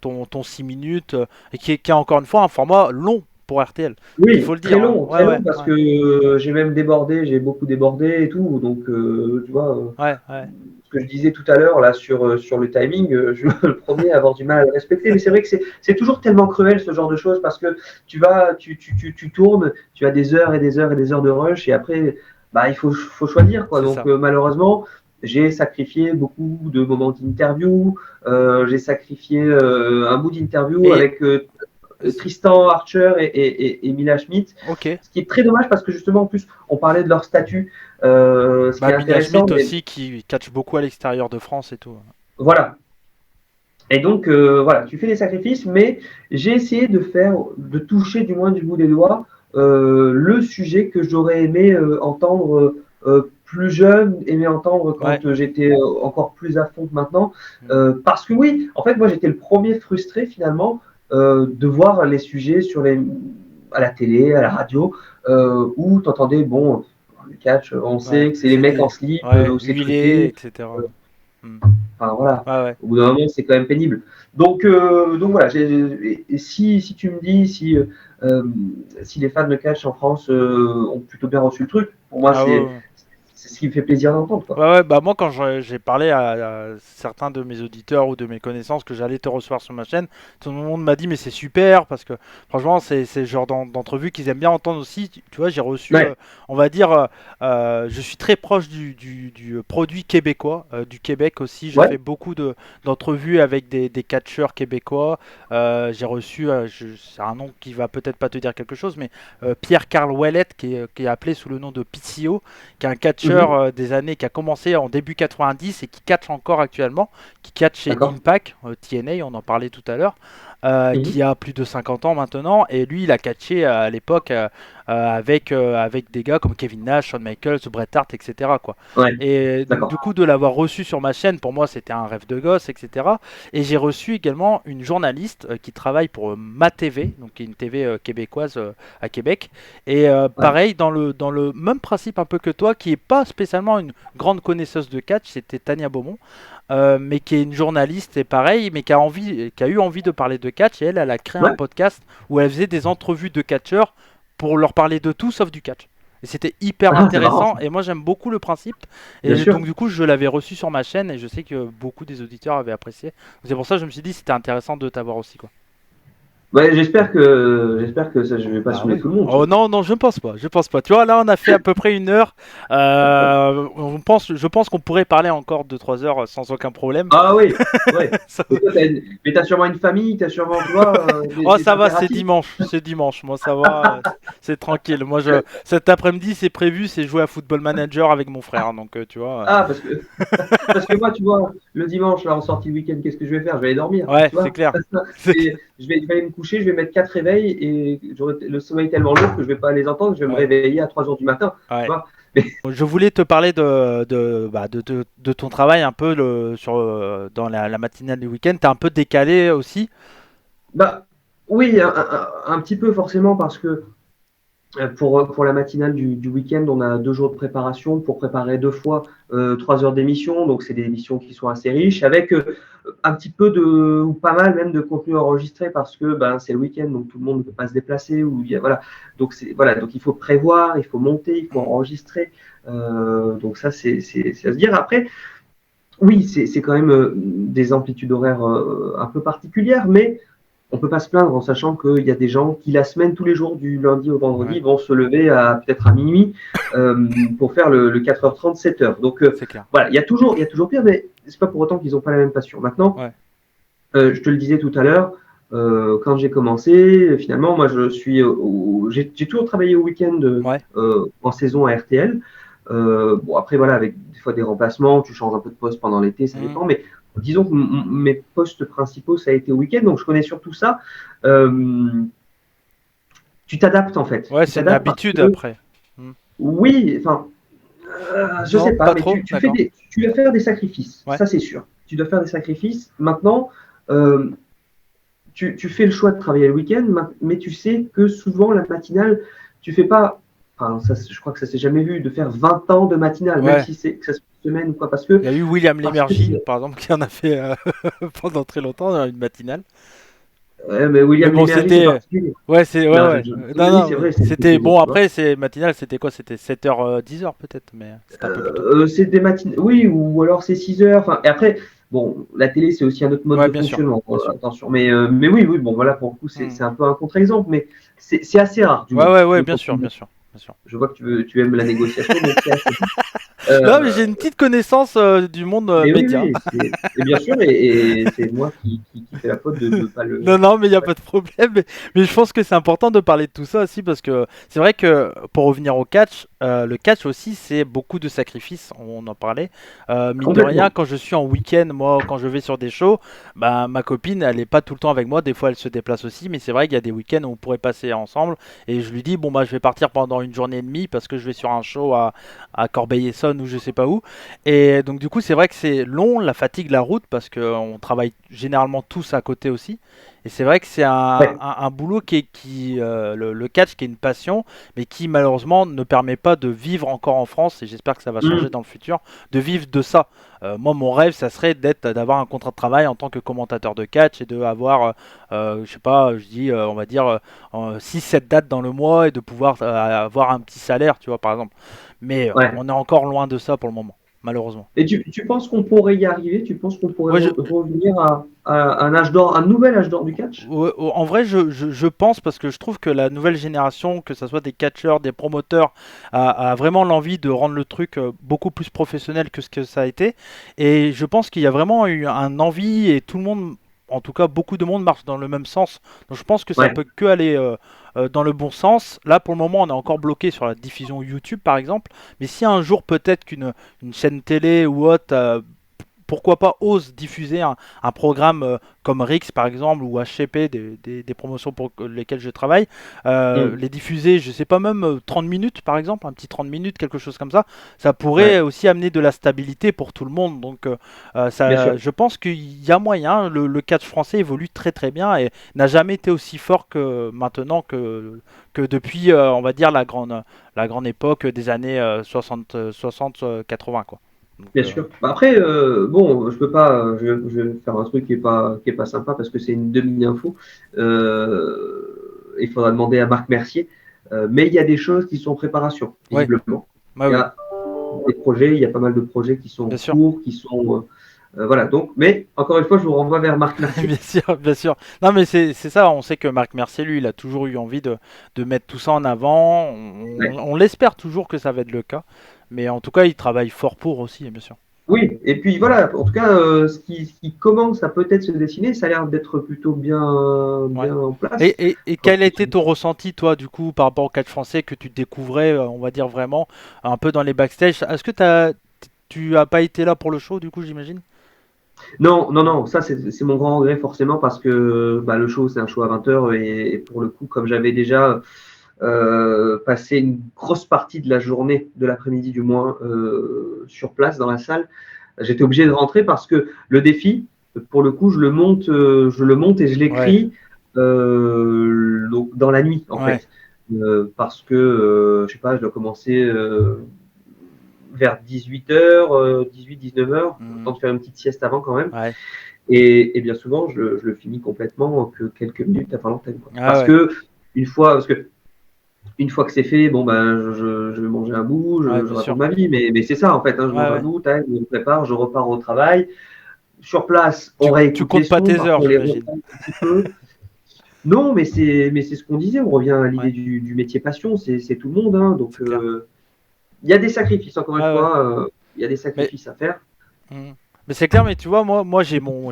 ton 6 minutes et qui est encore une fois un format long pour RTL. Il faut Oui, le dire. Hein. Ouais très ouais long parce ouais que j'ai même débordé, j'ai beaucoup débordé et tout. Donc, tu vois, ouais ouais. ce que je disais tout à l'heure là sur le timing, je suis le premier à avoir du mal à le respecter. Mais c'est vrai que c'est toujours tellement cruel ce genre de choses parce que tu tournes, tu as des heures et des heures et des heures de rush et après, bah, faut choisir quoi. C'est Donc, ça. malheureusement, j'ai sacrifié beaucoup de moments d'interview. J'ai sacrifié un bout d'interview Et avec Tristan Archer et Mila Schmidt. ok. Ce qui est très dommage parce que justement, en plus, on parlait de leur statut. Ce qui Bah est Mina intéressant, Schmidt mais aussi qui catch beaucoup à l'extérieur de France et tout. voilà. Et donc, voilà, tu fais des sacrifices, mais j'ai essayé de toucher du moins du bout des doigts le sujet que j'aurais aimé entendre plus jeune, aimé entendre Ouais. quand j'étais encore plus à fond que maintenant. Mm. Parce que oui, en fait, moi, j'étais le premier frustré finalement de voir les sujets à la télé, à la radio, où tu entendais, bon, le catch, on Ouais, sait que c'est les mecs en c'était slip, ouais, où c'est huilé, truqué. etc. Hmm. Enfin, voilà. Ouais, ouais. Au bout d'un moment, c'est quand même pénible. Donc voilà. Et si tu me dis euh, si les fans de catch en France ont plutôt bien reçu le truc, pour moi, Ah ouais, ouais. c'est ce qui me fait plaisir d'entendre, quoi. Ouais, ouais, bah moi quand j'ai parlé à certains de mes auditeurs ou de mes connaissances que j'allais te recevoir sur ma chaîne, tout le monde m'a dit mais c'est super parce que franchement c'est le genre d'entrevue qu'ils aiment bien entendre aussi. Tu vois, j'ai reçu, Ouais, on va dire, je suis très proche du produit québécois, du Québec aussi. Je ouais, fais beaucoup d'entrevues avec des catcheurs québécois. J'ai reçu, c'est un nom qui va peut-être pas te dire quelque chose, mais Pierre-Carl Ouellette qui est appelé sous le nom de PCO qui est un catcheur mhm, des années qui a commencé en début 90 et qui catch encore actuellement, qui catch chez d'accord. Impact, TNA, on en parlait tout à l'heure, Mhm, qui a plus de 50 ans maintenant, et lui il a catché à l'époque avec des gars comme Kevin Nash, Shawn Michaels, Bret Hart, etc. quoi. ouais, Et donc d'accord. du coup de l'avoir reçu sur ma chaîne, pour moi c'était un rêve de gosse, etc. Et j'ai reçu également une journaliste qui travaille pour MaTV, donc qui est une TV québécoise à Québec, et Ouais, pareil, dans le même principe un peu que toi, qui est pas spécialement une grande connaisseuse de catch, c'était Tania Beaumont, mais qui est une journaliste et pareil, mais qui a eu envie de parler de catch, et elle a créé un ouais, podcast où elle faisait des entrevues de catcheurs pour leur parler de tout sauf du catch. Et c'était hyper ah, c'est marrant, intéressant, ça. et moi j'aime beaucoup le principe, Bien et sûr. donc du coup je l'avais reçu sur ma chaîne, et je sais que beaucoup des auditeurs avaient apprécié. C'est pour ça que je me suis dit c'était intéressant de t'avoir aussi, quoi. Ouais, j'espère que ça, je vais pas Bah saouler oui. tout le monde, tu Oh vois. non, non, je pense pas. Je pense pas. Tu vois, là, on a fait à peu près 1 heure. Je pense qu'on pourrait parler encore 2 3 heures sans aucun problème. Ah oui, ouais. Ça- Mais toi, mais t'as sûrement une famille, t'as sûrement, tu vois, Oh, des ça va, c'est impératifs. dimanche. C'est dimanche. Moi, ça va. C'est tranquille. Moi, cet après-midi, c'est prévu, c'est jouer à Football Manager avec mon frère. Donc, tu vois. Ah, parce que moi, tu vois, le dimanche, là, en sortie le week-end, qu'est-ce que je vais faire? Je vais aller dormir, Ouais, tu c'est vois. clair. C'est clair. Je vais aller me coucher, je vais mettre 4 réveils et j'aurai le sommeil tellement lourd que je vais pas les entendre, je vais me Ouais, réveiller à 3 heures du matin, tu ouais. vois. Mais, Je voulais te parler de ton travail un peu dans la matinale du week-end. T'es un peu décalé aussi. bah, oui, un petit peu forcément parce que pour la matinale du week-end, on a 2 jours de préparation pour préparer 2 fois 3 heures d'émission. Donc, c'est des émissions qui sont assez riches, avec un petit peu ou pas mal même de contenu enregistré parce que ben, c'est le week-end, donc tout le monde ne peut pas se déplacer. Voilà. Voilà. Donc, il faut prévoir, il faut monter, il faut Mm. enregistrer. Donc, ça, c'est à se dire. Après, oui, c'est quand même des amplitudes horaires un peu particulières, mais on peut pas se plaindre en sachant qu'il y a des gens qui, la semaine, tous les jours, du lundi au Ouais, vendredi, vont se lever à peut-être à minuit pour faire le 4h30, 7h. Donc c'est clair. voilà, il y a toujours pire, mais c'est pas pour autant qu'ils n'ont pas la même passion. Maintenant, Ouais. je te le disais tout à l'heure, quand j'ai commencé, finalement, moi, j'ai toujours travaillé au week-end Ouais. en saison à RTL. Bon, après, voilà, avec des fois des remplacements, tu changes un peu de poste pendant l'été, ça Mm. dépend, mais disons que mes postes principaux, ça a été au week-end, donc je connais surtout ça. Euh, Tu t'adaptes en fait. Ouais, Tu c'est une t'adaptes parce habitude que, après. Mm. oui, enfin, je Non, sais pas, pas mais trop, d'accord. tu dois faire des sacrifices, Ouais. ça c'est sûr. Tu dois faire des sacrifices. Maintenant, euh, tu fais le choix de travailler le week-end, mais tu sais que souvent la matinale, tu fais pas. Enfin, ça, je crois que ça s'est jamais vu de faire 20 ans de matinale, même Ouais. si c'est que ça soit une semaine ou quoi, Il y a eu William parce que Lémergie, par exemple, qui en a fait pendant très longtemps dans une matinale. ouais, mais Mais William bon, Lémergie, c'est c'était. particulier. Ouais, c'est. Ouais, Non, ouais. Non, Lémergie, non, c'est mais vrai, c'est une c'était. saison, Bon, tu vois. après, c'est matinale, c'était quoi? C'était 7h, 10h peut-être, mais c'était un peu plus tôt. C'est des matines, oui, ou alors c'est 6 heures. Enfin, et après, bon, la télé, c'est aussi un autre mode Ouais, de bien sûr. fonctionnement. Bien sûr. Attention, mais oui, oui, bon, voilà, pour le coup, Mm. c'est un peu un contre-exemple, mais c'est assez rare, du Ouais, moins. ouais, ouais, Que bien quand sûr, bien sûr. Bien sûr. je vois que tu aimes la négociation, donc c'est assez rare. Non, mais j'ai Euh, une petite connaissance du monde mais oui, média. oui, et bien sûr, et c'est moi qui fais la faute de ne pas le. Non, non, mais il n'y a pas de problème. Mais je pense que c'est important de parler de tout ça aussi parce que c'est vrai que pour revenir au catch, le catch aussi, c'est beaucoup de sacrifices. On en parlait. Mine de rien, Complètement. quand je suis en week-end, moi, quand je vais sur des shows, bah, ma copine, elle n'est pas tout le temps avec moi. Des fois, elle se déplace aussi. Mais c'est vrai qu'il y a des week-ends où on pourrait passer ensemble. Et je lui dis, bon, bah, je vais partir pendant une journée et demie parce que je vais sur un show à Corbeil-Essonnes ou je sais pas où. Et donc, du coup, c'est vrai que c'est long, la fatigue, la route parce qu'on travaille généralement tous à côté aussi. Et c'est vrai que c'est Ouais. un boulot le catch qui est une passion, mais qui malheureusement ne permet pas de vivre encore en France, et j'espère que ça va changer Mmh. dans le futur, de vivre de ça. Moi, mon rêve, ça serait d'avoir un contrat de travail en tant que commentateur de catch et de avoir, je sais pas, je dis, on va dire 6-7 dates dans le mois et de pouvoir avoir un petit salaire, tu vois, par exemple. mais Ouais. on est encore loin de ça pour le moment, malheureusement. Et tu penses qu'on pourrait y arriver? Tu penses qu'on pourrait Ouais, revenir à un âge d'or, un nouvel âge d'or du catch? ouais, en vrai, je pense parce que je trouve que la nouvelle génération, que ce soit des catcheurs, des promoteurs, a vraiment l'envie de rendre le truc beaucoup plus professionnel que ce que ça a été. Et je pense qu'il y a vraiment eu un envie et tout le monde, en tout cas beaucoup de monde marche dans le même sens. Donc je pense que ça Ouais, peut que aller dans le bon sens. Là, pour le moment, on est encore bloqué sur la diffusion YouTube, par exemple. Mais si un jour peut-être qu'une chaîne télé ou autre pourquoi pas ose diffuser un programme comme Rix par exemple ou HCP, des promotions pour lesquelles je travaille, mm, les diffuser, je sais pas, même 30 minutes par exemple, un petit 30 minutes, quelque chose comme ça pourrait ouais, aussi amener de la stabilité pour tout le monde. Donc bien ça, sûr. je pense qu'il y a moyen, le catch français évolue très très bien et n'a jamais été aussi fort que maintenant que depuis, on va dire, la grande époque des années 60, 80 quoi. Donc, Bien sûr. Bah, après, bon, je peux pas, je vais faire un truc qui est pas sympa parce que c'est une demi-info. Il faudra demander à Marc Mercier. Mais il y a des choses qui sont en préparation, ouais, visiblement. ouais, Il y ouais. a des projets, il y a pas mal de projets qui sont en Bien sûr, cours, qui sont, voilà. Donc, mais encore une fois, je vous renvoie vers Marc bien Mercier. sûr, bien sûr. Non, mais c'est ça, on sait que Marc Mercier, lui, il a toujours eu envie de mettre tout ça en avant. Ouais. On l'espère toujours que ça va être le cas. Mais en tout cas, il travaille fort pour aussi, bien sûr. Oui, et puis voilà, en tout cas, ce qui commence à peut-être se dessiner, ça a l'air d'être plutôt Ouais. bien en place. Et quel a été ton ressenti, toi, du coup, par rapport au catch français que tu découvrais, on va dire vraiment, un peu dans les backstage? Est-ce que tu as pas été là pour le show, du coup, j'imagine? Non, non, non, ça c'est mon grand regret forcément parce que bah, le show c'est un show à 20 heures et pour le coup, comme j'avais déjà passé une grosse partie de la journée, de l'après-midi du moins, sur place dans la salle, j'étais obligé de rentrer parce que le défi, pour le coup, je le monte et je Ouais, l'écris donc dans la nuit en ouais. fait. Parce que, je sais pas, je dois commencer vers 18h, 18-19h, le temps Mhm. de faire une petite sieste avant quand même. Ouais. Et bien souvent, je le finis complètement que quelques minutes avant l'antenne. Ah ouais. Parce que une fois que c'est fait, bon ben, je vais manger un bout, Ouais, je bien sûr. raconte ma vie, mais c'est ça en fait. Hein, je Ouais, mange un ouais. bout, tac, je me prépare, je repars au travail. Sur place, on Tu réécoute les comptes pas sons, tes heures, parfois on les j'imagine. reprend un petit peu. Non, mais c'est ce qu'on disait. On revient à l'idée Ouais, du métier passion. C'est tout le monde. Hein, donc c'est clair. il y a des sacrifices. Encore une Ouais, ouais. fois, il y a des Mais sacrifices à faire. Mhm. Mais c'est clair, mais tu vois, moi j'ai mon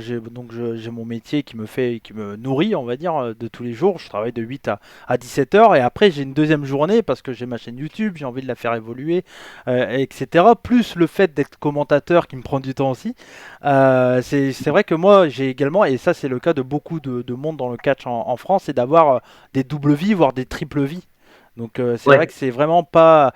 métier qui me fait, qui me nourrit, on va dire, de tous les jours. Je travaille de 8 à 17 heures et après j'ai une deuxième journée parce que j'ai ma chaîne YouTube, j'ai envie de la faire évoluer, etc. Plus le fait d'être commentateur qui me prend du temps aussi. C'est vrai que moi j'ai également, et ça c'est le cas de beaucoup de monde dans le catch en France, c'est d'avoir des doubles vies, voire des triples vies. Donc c'est vrai Ouais, que c'est vraiment pas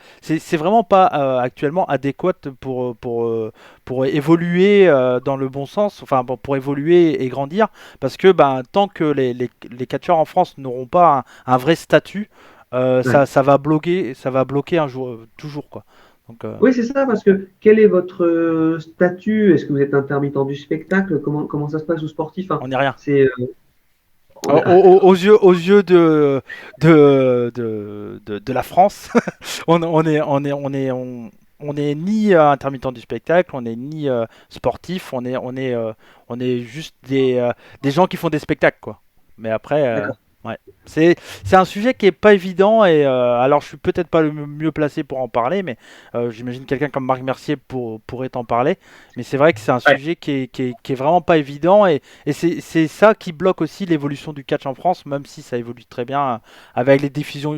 actuellement adéquat pour évoluer dans le bon sens, enfin pour évoluer et grandir, parce que ben, tant que les catcheurs en France n'auront pas un vrai statut, ouais. ça va bloquer un jour, toujours quoi. Donc Oui, c'est ça, parce que quel est votre statut? Est-ce que vous êtes intermittent du spectacle? Comment ça se passe aux sportifs? Hein, on n'est rien. c'est, on est- Aux yeux de la France, on est ni intermittent du spectacle, on est ni sportif, on est juste des gens qui font des spectacles, quoi. Mais après, D'accord. ouais. C'est un sujet qui est pas évident et alors je suis peut-être pas le mieux placé pour en parler, mais j'imagine quelqu'un comme Marc Mercier pourrait en parler. Mais c'est vrai que c'est un Ouais, sujet qui est vraiment pas évident et c'est ça qui bloque aussi l'évolution du catch en France, même si ça évolue très bien avec les diffusions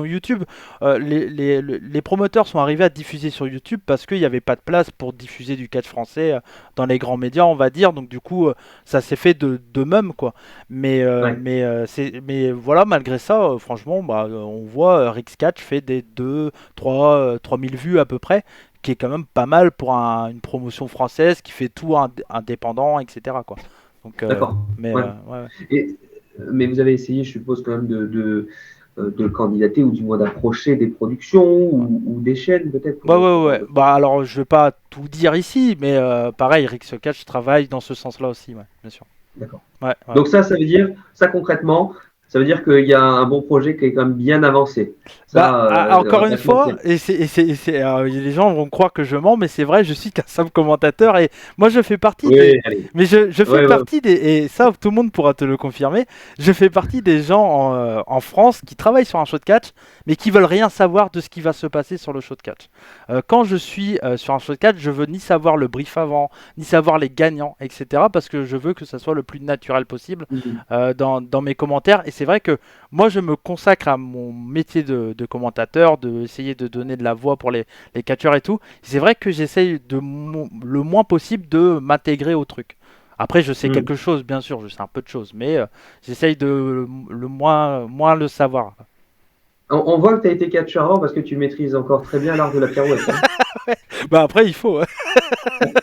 YouTube. Les promoteurs sont arrivés à diffuser sur YouTube parce qu'il n'y avait pas de place pour diffuser du catch français dans les grands médias, on va dire. Donc du coup, ça s'est fait de même, quoi. ouais. Mais voilà, malgré ça, franchement, bah, on voit Rix Catch fait des 3 000 vues à peu près, qui est quand même pas mal pour une promotion française qui fait tout indépendant, etc. quoi. Donc, D'accord. Ouais. ouais, ouais. Et, mais vous avez essayé, je suppose, quand même de candidater ou du moins d'approcher des productions ou des chaînes, peut-être, Bah pour ouais, avoir ouais. votre. Bah alors, je vais pas tout dire ici, mais pareil, Rix Catch travaille dans ce sens-là aussi, ouais, bien sûr. D'accord. Ouais, ouais. Donc ça veut dire, ça concrètement, ça veut dire qu'il y a un bon projet qui est quand même bien avancé. Ça, Encore on une va te fois, mentir. les gens vont croire que je mens, mais c'est vrai, je suis qu'un simple commentateur et moi je fais partie des. Oui, allez. Mais je fais Ouais, ouais. partie des. Et ça, tout le monde pourra te le confirmer. Je fais partie des gens en France qui travaillent sur un show de catch, mais qui veulent rien savoir de ce qui va se passer sur le show de catch. Quand je suis sur un show de catch, je veux ni savoir le brief avant, ni savoir les gagnants, etc. Parce que je veux que ça soit le plus naturel possible Mhm. dans mes commentaires. Et c'est vrai que moi, je me consacre à mon métier de commentateur, d'essayer de donner de la voix pour les catcheurs et tout. C'est vrai que j'essaye le moins possible de m'intégrer au truc. Après, je sais Mhm. quelque chose, bien sûr, je sais un peu de choses, mais j'essaye de le moins le savoir. On voit que tu as été catcheur avant parce que tu maîtrises encore très bien l'art de la pirouette, hein. Bah après, il faut, hein.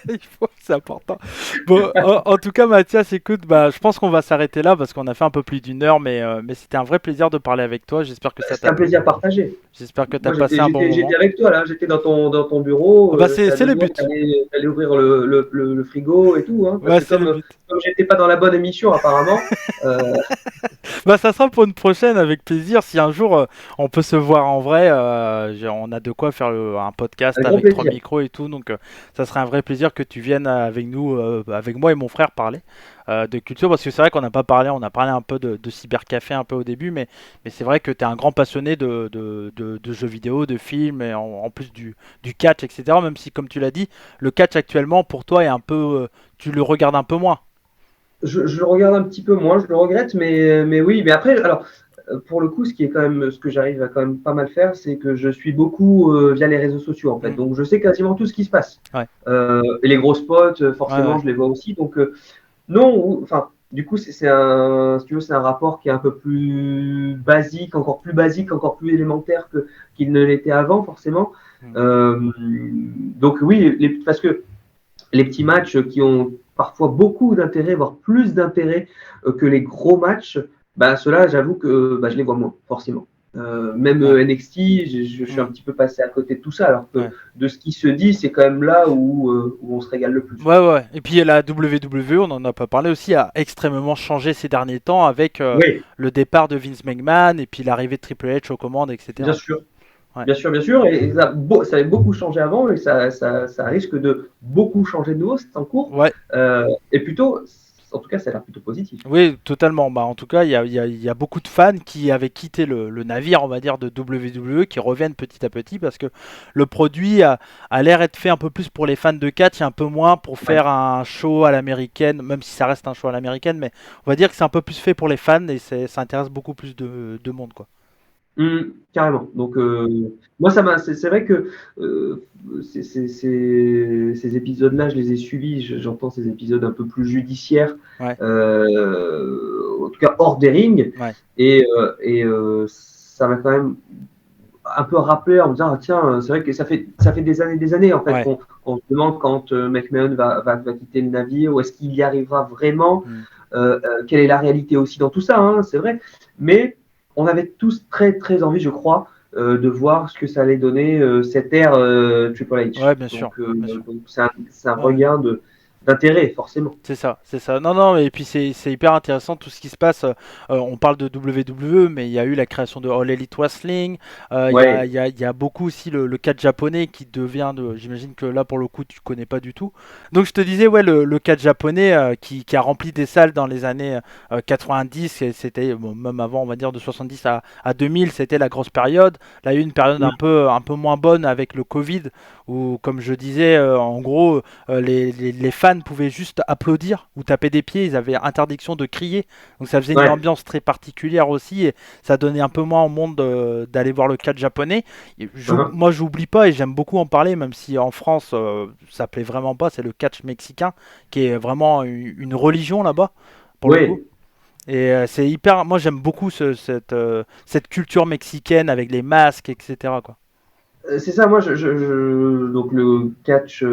Il faut, c'est important. Bon, en tout cas, Mathias, écoute, bah, je pense qu'on va s'arrêter là parce qu'on a fait un peu plus d'une heure, mais c'était un vrai plaisir de parler avec toi. J'espère que ça C'est t'a un plu. plaisir partagé. J'espère que tu as Moi, passé un bon j'étais moment. avec toi là, j'étais dans ton Ah bureau, bah j'étais à c'est deux le doigts but. d'aller ouvrir le frigo et tout, hein, parce Ouais, que c'est le but. comme j'étais pas dans la bonne émission apparemment, Bah ça sera pour une prochaine avec plaisir. Si un jour on peut se voir en vrai, on a de quoi faire un podcast avec grand avec trois plaisir. micros et tout. Donc ça serait un vrai plaisir que tu viennes avec nous, avec moi et mon frère parler de culture. Parce que c'est vrai qu'on n'a pas parlé, on a parlé un peu de cybercafé un peu au début, mais c'est vrai que tu es un grand passionné de jeux vidéo, de films, et en plus du catch, etc. Même si comme tu l'as dit, le catch actuellement pour toi est un peu, tu le regardes un peu moins. Je le regarde un petit peu moins, je le regrette, mais oui, mais après, alors pour le coup, ce qui est quand même ce que j'arrive à quand même pas mal faire, c'est que je suis beaucoup via les réseaux sociaux en fait, Mm. donc je sais quasiment tout ce qui se passe. Ouais, Et les gros spots, ouais, forcément, ouais. je les vois aussi, donc non, enfin, du coup, c'est un, si tu veux, c'est un rapport qui est un peu plus basique, encore plus élémentaire qu'il ne l'était avant, forcément. Mm. Donc oui, parce que les petits matchs qui ont parfois beaucoup d'intérêt, voire plus d'intérêt que les gros matchs, bah, ceux-là, j'avoue que bah, je les vois moins, forcément. Même Ouais. NXT, je suis un Mm. petit peu passé à côté de tout ça, alors que Ouais. de ce qui se dit, c'est quand même là où on se régale le plus. Ouais, ouais. Et puis la WWE, on en a pas parlé aussi, a extrêmement changé ces derniers temps avec Oui, le départ de Vince McMahon et puis l'arrivée de Triple H aux commandes, bien etc. sûr. Ouais. Bien sûr, et ça avait beaucoup changé avant, et ça risque de beaucoup changer de nouveau, c'est en cours. Ouais. Et plutôt, en tout cas, ça a l'air plutôt positif. Oui, totalement. Bah, en tout cas, il y a beaucoup de fans qui avaient quitté le navire, on va dire, de WWE, qui reviennent petit à petit parce que le produit a l'air être fait un peu plus pour les fans de catch et un peu moins pour Ouais. faire un show à l'américaine, même si ça reste un show à l'américaine, mais on va dire que c'est un peu plus fait pour les fans et ça intéresse beaucoup plus de monde, quoi. Carrément. Donc, moi, c'est vrai que ces épisodes-là, je les ai suivis. J'entends ces épisodes un peu plus judiciaires, Ouais, en tout cas hors des rings. ouais, Et ça m'a quand même un peu rappelé en me disant, ah, tiens, c'est vrai que ça fait des années en fait ouais. qu'on se demande quand McMahon va quitter le navire, ou est-ce qu'il y arrivera vraiment, Mm. quelle est la réalité aussi dans tout ça, hein, c'est vrai. Mais on avait tous très très envie, je crois, de voir ce que ça allait donner cette ère Triple H. Ouais, bien sûr, bien sûr. Donc c'est un Ouais. regain d'intérêt, forcément. C'est ça, c'est ça. Non, non, et puis c'est hyper intéressant tout ce qui se passe. On parle de WWE, mais il y a eu la création de All Elite Wrestling. Ouais. Il y a beaucoup aussi le catch japonais qui devient de. J'imagine que là, pour le coup, tu connais pas du tout. Donc, je te disais, ouais, le catch japonais qui a rempli des salles dans les années 90, et c'était bon, même avant, on va dire de 70 à 2000, c'était la grosse période. Là, il y a eu une période un peu moins bonne avec le Covid, où, comme je disais, en gros, les fans pouvaient juste applaudir ou taper des pieds, ils avaient interdiction de crier, donc ça faisait une Ouais. ambiance très particulière aussi, et ça donnait un peu moins au monde d'aller voir le catch japonais. Uh-huh. Moi j'oublie pas et j'aime beaucoup en parler, même si en France ça plaît vraiment pas, c'est le catch mexicain, qui est vraiment une religion là-bas, pour le coup. Oui. Et c'est hyper, moi j'aime beaucoup cette culture mexicaine avec les masques, etc., quoi. C'est ça, moi, donc le catch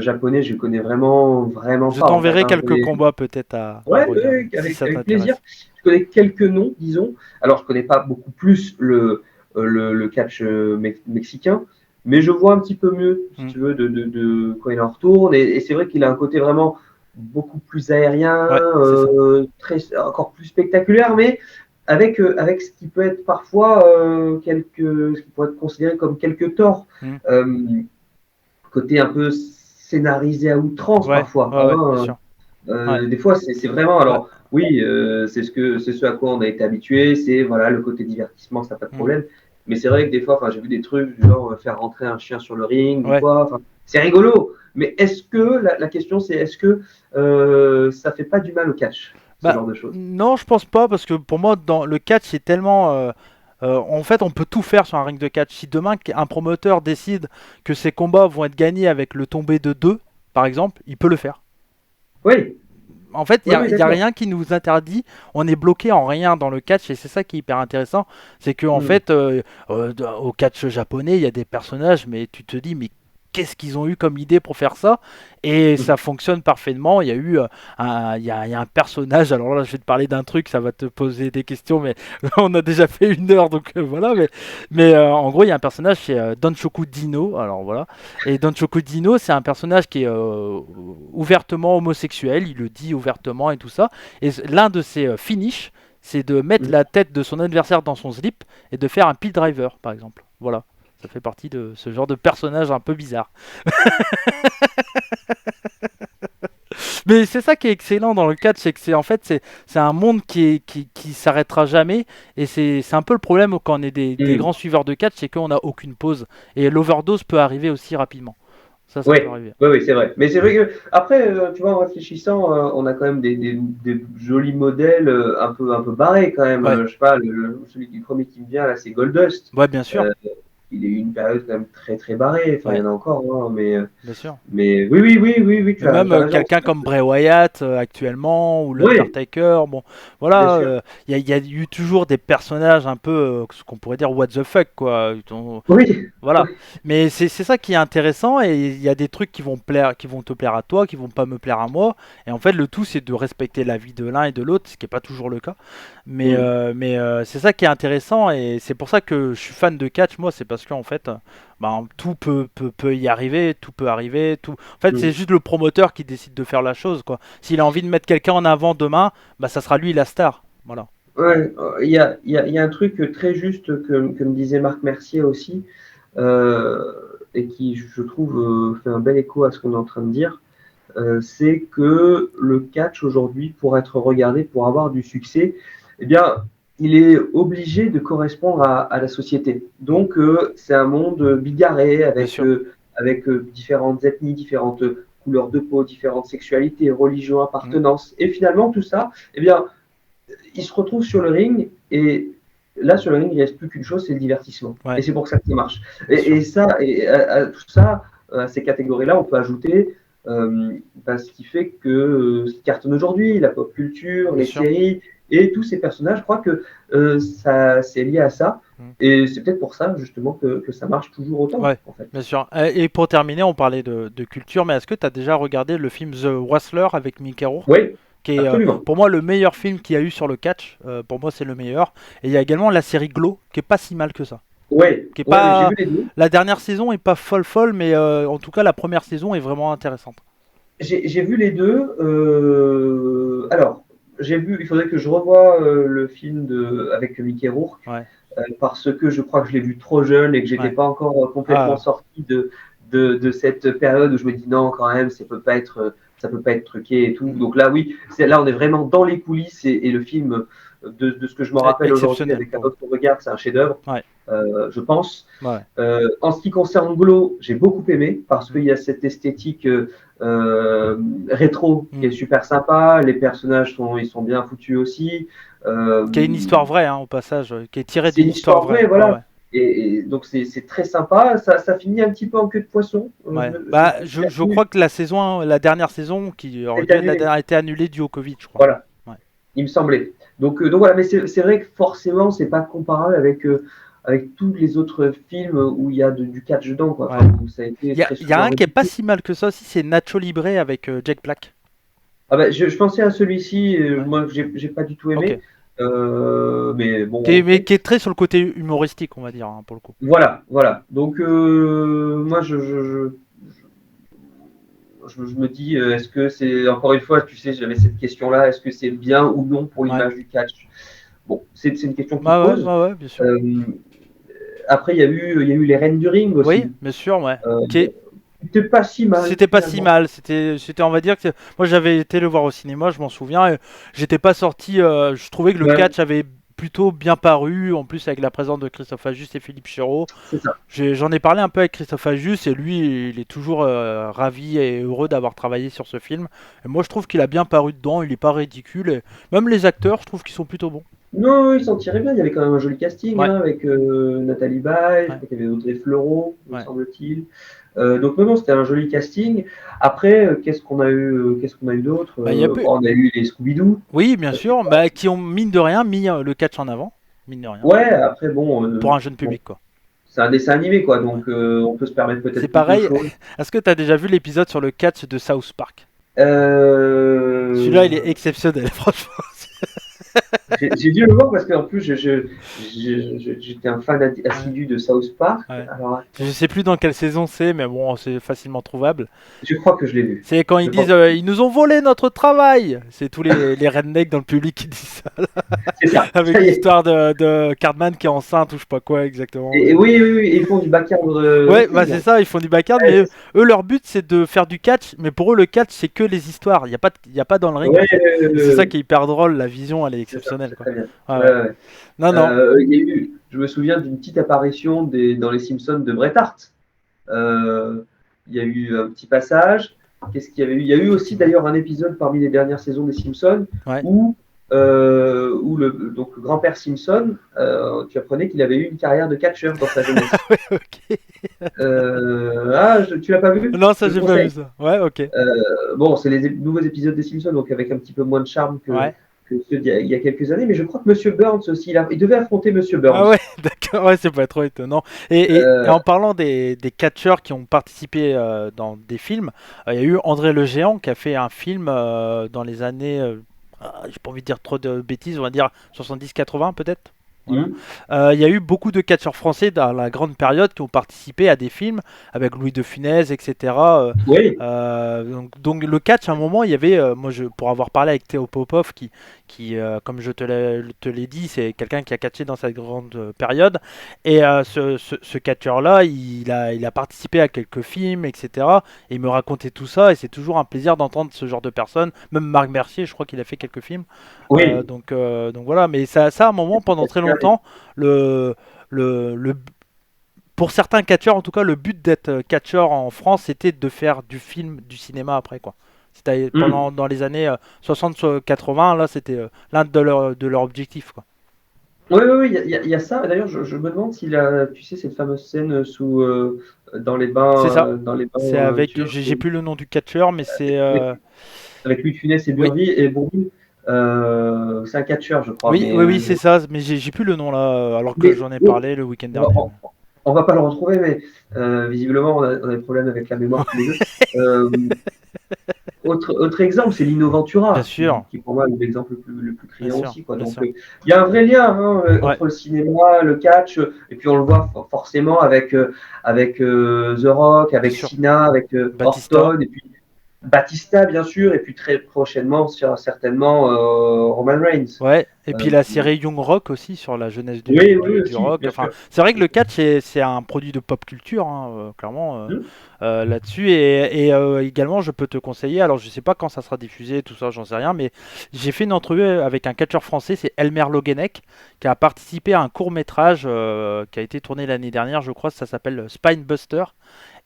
japonais, je connais vraiment Je pas en fait, t'enverrai hein. quelques combats peut-être à Ouais, regarder, si ça avec plaisir. t'intéresse. Je connais quelques noms, disons. Alors, je connais pas beaucoup plus le catch mexicain, mais je vois un petit peu mieux, si Hmm. tu veux, quand il en retourne. Et c'est vrai qu'il a un côté vraiment beaucoup plus aérien, Ouais, c'est ça. encore plus spectaculaire, mais avec ce qui peut être parfois ce qui pourrait être considéré comme quelques torts, côté un peu scénarisé à outrance parfois. Bien sûr. Des fois, c'est vraiment. Alors, oui, c'est ce à quoi on a été habitué. C'est voilà, le côté divertissement, ça n'a pas de problème. Mais c'est vrai que des fois, j'ai vu des trucs du genre faire rentrer un chien sur le ring ou quoi. C'est rigolo. Mais est-ce que la question, c'est est-ce que ça fait pas du mal au catch, ce genre de choses? Non, je pense pas, parce que pour moi, dans le catch, c'est tellement. En fait, on peut tout faire sur un ring de catch. Si demain un promoteur décide que ces combats vont être gagnés avec le tombé de 2, par exemple, il peut le faire. Oui. En fait, il n'y a rien qui nous interdit. On est bloqué en rien dans le catch, et c'est ça qui est hyper intéressant. C'est qu'en fait, au catch japonais, il y a des personnages, mais tu te dis, mais qu'est-ce qu'ils ont eu comme idée pour faire ça? Et ça fonctionne parfaitement. Il y a eu il y a un personnage. Alors là, je vais te parler d'un truc, ça va te poser des questions, mais on a déjà fait 1 heure, donc voilà. Mais en gros, il y a un personnage, c'est Donshoku Dino. Alors voilà. Et Donshoku Dino, c'est un personnage qui est ouvertement homosexuel. Il le dit ouvertement et tout ça. Et l'un de ses finishes, c'est de mettre la tête de son adversaire dans son slip et de faire un pile driver, par exemple. Voilà. Ça fait partie de ce genre de personnage un peu bizarre. Mais c'est ça qui est excellent dans le catch, c'est que c'est un monde qui s'arrêtera jamais, et c'est un peu le problème quand on est des grands suiveurs de catch, c'est qu'on n'a aucune pause, et l'overdose peut arriver aussi rapidement. Ça peut arriver. Oui, c'est vrai. Mais c'est vrai que après, tu vois, en réfléchissant, on a quand même des jolis modèles un peu barrés quand même. Je sais pas, celui du premier qui me vient là, c'est Goldust. Ouais, bien sûr. Il a eu une période quand même très barrée. Enfin, il y en a encore, hein, mais. Bien sûr. Mais oui. Tu as même quelqu'un comme Bray Wyatt actuellement, ou l'Undertaker. Bon, voilà, il y a eu toujours des personnages un peu, ce qu'on pourrait dire what the fuck, quoi. Voilà. Mais c'est ça qui est intéressant, et il y a des trucs qui vont te plaire à toi, qui vont pas me plaire à moi. Et en fait, le tout, c'est de respecter la vie de l'un et de l'autre, ce qui est pas toujours le cas. Mais c'est ça qui est intéressant, et c'est pour ça que je suis fan de catch, moi. C'est parce qu'en fait, tout peut y arriver, tout peut arriver. En fait, c'est juste le promoteur qui décide de faire la chose, quoi. S'il a envie de mettre quelqu'un en avant demain, ça sera lui la star. Voilà. Ouais, il y a un truc très juste que me disait Marc Mercier aussi, et qui, je trouve, fait un bel écho à ce qu'on est en train de dire. C'est que le catch aujourd'hui, pour être regardé, pour avoir du succès, eh bien, il est obligé de correspondre à la société. Donc, c'est un monde bigarré avec différentes ethnies, différentes couleurs de peau, différentes sexualités, religions, appartenances. Et finalement, tout ça, eh bien, il se retrouve sur le ring, et là, sur le ring, il ne reste plus qu'une chose, c'est le divertissement. Et c'est pour ça que ça marche. Et à tout ça, à ces catégories-là, on peut ajouter ce qui fait que ce qui cartonne aujourd'hui, la pop culture, les séries et tous ces personnages, je crois que c'est lié à ça. Et c'est peut-être pour ça, justement, que ça marche toujours autant. En fait. Bien sûr. Et pour terminer, on parlait de culture, mais est-ce que tu as déjà regardé le film The Wrestler avec Mickey Rourke? Oui. Qui est pour moi le meilleur film qu'il y a eu sur le catch. Pour moi, c'est le meilleur. Et il y a également la série Glow, qui est pas si mal que ça. J'ai vu les deux. La dernière saison est pas folle, mais en tout cas, la première saison est vraiment intéressante. J'ai vu les deux. Alors, il faudrait que je revoie le film avec Mickey Rourke, parce que je crois que je l'ai vu trop jeune et que j'étais pas encore complètement sorti de cette période où je me dis non, quand même, ça peut pas être truqué et tout. Donc là, oui, là, on est vraiment dans les coulisses, et le film, de ce que je me rappelle aujourd'hui avec un autre regard, c'est un chef-d'œuvre, je pense. En ce qui concerne Glow, j'ai beaucoup aimé parce qu'il y a cette esthétique rétro qui est super sympa. Les personnages ils sont bien foutus aussi. Qui est une histoire vraie, au passage, qui est tirée d'une histoire vraie. Voilà. Et donc c'est très sympa. Ça finit un petit peu en queue de poisson. Je crois que la dernière saison qui aurait dû a été annulée dû au Covid, je crois. Voilà. Il me semblait. Donc voilà, mais c'est vrai que forcément c'est pas comparable avec tous les autres films où il y a du catch dedans, quoi. Il y a un qui est pas si mal que ça aussi, c'est Nacho Libre avec Jack Black. Je pensais à celui-ci. Moi, j'ai pas du tout aimé. Mais bon. Qui est très sur le côté humoristique, on va dire, pour le coup. Voilà. Donc moi, je me dis, est-ce que c'est, encore une fois, tu sais, j'avais cette question-là, est-ce que c'est bien ou non pour l'image du catch? Bon, c'est une question qui se Bah ouais, pose. bah ouais, bien sûr. Après, il y a eu les Reines du Ring aussi. Oui, bien sûr, ouais. Euh, Qui est- C'était pas si mal. C'était pas si Finalement. mal. On va dire que moi j'avais été le voir au cinéma, je m'en souviens. Et j'étais pas sorti. Je trouvais que le Ouais, catch avait plutôt bien paru. En plus avec la présence de Christophe Ajus et Philippe Chéreau. c'est ça. J'en ai parlé un peu avec Christophe Ajus et lui, il est toujours ravi et heureux d'avoir travaillé sur ce film. Et moi, je trouve qu'il a bien paru dedans. Il est pas ridicule. Et même les acteurs, je trouve qu'ils sont plutôt bons. Non, ils s'en tiraient bien. Il y avait quand même un joli casting Ouais, hein, avec Nathalie Baye, je ouais, crois qu'il y avait Audrey Fleurot, me ouais. semble-t-il. Donc non, non, c'était un joli casting. Après, qu'est-ce qu'on a eu d'autre Bah, il y a peu... On a eu les Scooby-Doo. Oui, bien sûr. Bah, qui ont mine de rien mis le catch en avant, mine de rien, Ouais, après bon, pour un jeune bon, public, quoi. c'est un dessin animé quoi, Ouais. donc on peut se permettre C'est peut-être plus de pareil. choses. Est-ce que tu as déjà vu l'épisode sur le catch de South Park? Celui-là, il est Euh, exceptionnel, franchement. j'ai dû le voir parce qu'en plus j'étais un fan Ouais, assidu de South Park. ouais. Alors Je attends, sais plus dans quelle saison c'est, mais bon, c'est facilement trouvable. je crois que je l'ai vu. C'est quand ils Je crois disent ils nous ont volé notre travail. C'est tous les rednecks dans le public qui disent ça, c'est ça. avec Ça y est. l'histoire de Cartman qui est enceinte ou je sais pas quoi exactement. Et oui, oui, oui, ils font du backyard Ouais, bah wrestling. c'est ça, ils font du backyard, mais Ouais, eux, leur but c'est de faire du catch, mais pour eux le catch c'est que les histoires, il y a pas dans le ring en ouais, fait. Et c'est ça qui est hyper drôle, la vision elle est c'est ça, exceptionnelle c'est quoi. très bien. Ouais, Ouais, ouais. ouais. Non, non, Il y a eu, je me souviens d'une petite apparition dans les Simpsons de Bret Hart. Euh, il y a eu un petit passage. Qu'est-ce qu'il y avait eu? Il y a eu aussi effectivement. d'ailleurs un épisode parmi les dernières saisons des Simpsons Ouais, où donc, le grand-père Simpson, tu apprenais qu'il avait eu une carrière de catcheur dans sa jeunesse. ouais, ok. Tu l'as pas vu? Non, Je ça te le j'ai pas vu conseille. ça. Ouais, ok. Bon, c'est les nouveaux épisodes des Simpsons, donc avec un petit peu moins de charme Ouais. que ceux il y a quelques années, mais je crois que Monsieur Burns aussi, il devait affronter Monsieur Ah Burns. ouais, d'accord, ouais, c'est pas trop étonnant. Et Euh, en parlant des catcheurs qui ont participé dans des films, il y a eu André le Géant qui a fait un film dans les années, j'ai pas envie de dire trop de bêtises, on va dire 70-80 peut-être. Voilà. hmm, Il y a eu beaucoup de catcheurs français dans la grande période qui ont participé à des films avec Louis de Funès, etc. oui, Donc le catch, à un moment, il y avait, pour avoir parlé avec Théo Popov, comme je te l'ai dit, c'est quelqu'un qui a catché dans cette grande période. Et ce catcheur-là, il a participé à quelques films, etc. Et il me racontait tout ça, et c'est toujours un plaisir d'entendre ce genre de personnes. Même Marc Mercier, je crois qu'il a fait quelques films. oui. Donc voilà, mais ça, à un moment, pendant très longtemps, le, le, pour certains catcheurs, en tout cas, le but d'être catcheur en France, c'était de faire du film, du cinéma après, quoi. C'était Hmm. dans les années 60-80, là, c'était l'un de leurs objectifs, quoi. Oui, oui, oui, il y a ça. D'ailleurs, je me demande s'il a, tu sais, cette fameuse scène C'est ça. dans les bains C'est avec, turcs, j'ai plus le nom du catcheur, mais c'est, avec, avec Louis de Funès et oui, Bourvil. C'est un catcheur, je crois. oui, oui, oui, c'est ça. Mais j'ai plus le nom là, alors que Mais j'en ai bon, parlé le week-end on va, dernier. on- on va pas le retrouver, mais visiblement, on a des problèmes avec la mémoire tous les deux. Euh, autre exemple, c'est Lino Bien Ventura, sûr, qui pour moi est l'exemple le plus bien criant sûr, aussi. Quoi. bien Donc, sûr. il y a un vrai lien hein, Ouais, entre le cinéma, le catch, et puis on le voit forcément avec The Rock, bien avec sûr. Cena, avec Batista. Orton, et puis Batista, bien sûr, et puis très prochainement, certainement, Roman Reigns. Ouais, et puis Euh, la série Young Rock aussi sur la jeunesse oui, oui, du aussi, rock. bien Enfin, sûr. c'est vrai que le catch c'est un produit de pop culture, hein, clairement Hmm. là-dessus. Et également, je peux te conseiller. Alors, je sais pas quand ça sera diffusé, tout ça, j'en sais rien, mais j'ai fait une entrevue avec un catcheur français, c'est Elmer Logenek, qui a participé à un court métrage qui a été tourné l'année dernière, je crois. Ça s'appelle Spinebuster.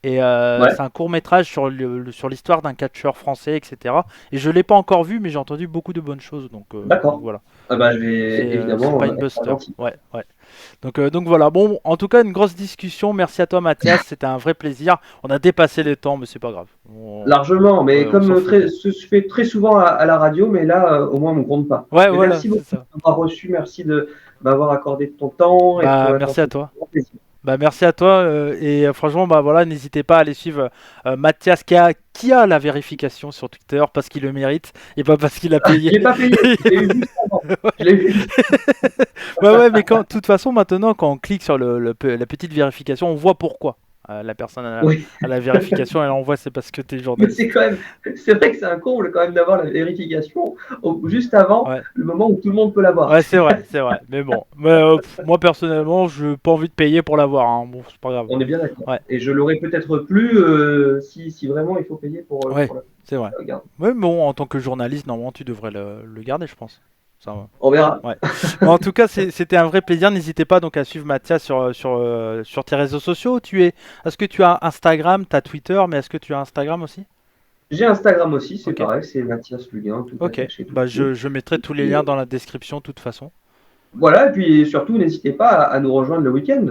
Et Ouais, c'est un court métrage sur sur l'histoire d'un catcheur français, etc. Et je l'ai pas encore vu, mais j'ai entendu beaucoup de bonnes choses. Donc d'accord. voilà. Ah bah, je vais C'est évidemment pas une être buster. attentif. Ouais, ouais. Donc voilà. Bon, en tout cas, une grosse discussion. Merci à toi, Mathias. C'était un vrai plaisir. On a dépassé les temps, mais c'est pas grave. Largement, mais On s'en comme fout. ce se fait très souvent à la radio, mais là, au moins, on ne compte pas. Ouais, Mais voilà, merci c'est beaucoup ça. de m'avoir reçu, merci de m'avoir accordé de ton temps et de Bah, ton merci à attention. toi. C'est un grand plaisir. Bah, merci à toi. Franchement, bah voilà, n'hésitez pas à aller suivre Mathias qui a la vérification sur Twitter parce qu'il le mérite et pas parce qu'il a Je payé. ne l'ai pas payé, je l'ai eu juste avant. Je l'ai vu. Ouais, ouais, mais de toute façon, maintenant, quand on clique sur la petite vérification, on voit pourquoi. La personne Oui. à la vérification, elle envoie, c'est parce que t'es Mais journaliste. c'est vrai que c'est un comble quand même d'avoir la vérification juste avant Ouais. le moment où tout le monde peut l'avoir. Ouais, c'est vrai, c'est vrai. Mais bon, moi personnellement, je pas envie de payer pour l'avoir. Hein. Bon, c'est pas grave. On est bien d'accord. Ouais. Et je l'aurais peut-être plus si vraiment il faut payer Ouais, pour la c'est vrai. regarde. Ouais, mais bon, en tant que journaliste, normalement, tu devrais le garder, je pense. Ça va. On verra. Ouais. Bon, en tout cas, c'était un vrai plaisir. N'hésitez pas donc à suivre Mathias sur tes réseaux sociaux. Est-ce que tu as Instagram, tu as Twitter, mais est-ce que tu as Instagram aussi? J'ai Instagram aussi, c'est Ok. pareil, c'est Mathias Luguin, tout Ok. attaché, tout Bah, petit. je mettrai tous les Et liens dans la description, de toute façon. voilà, et puis surtout, n'hésitez pas à nous rejoindre le week-end,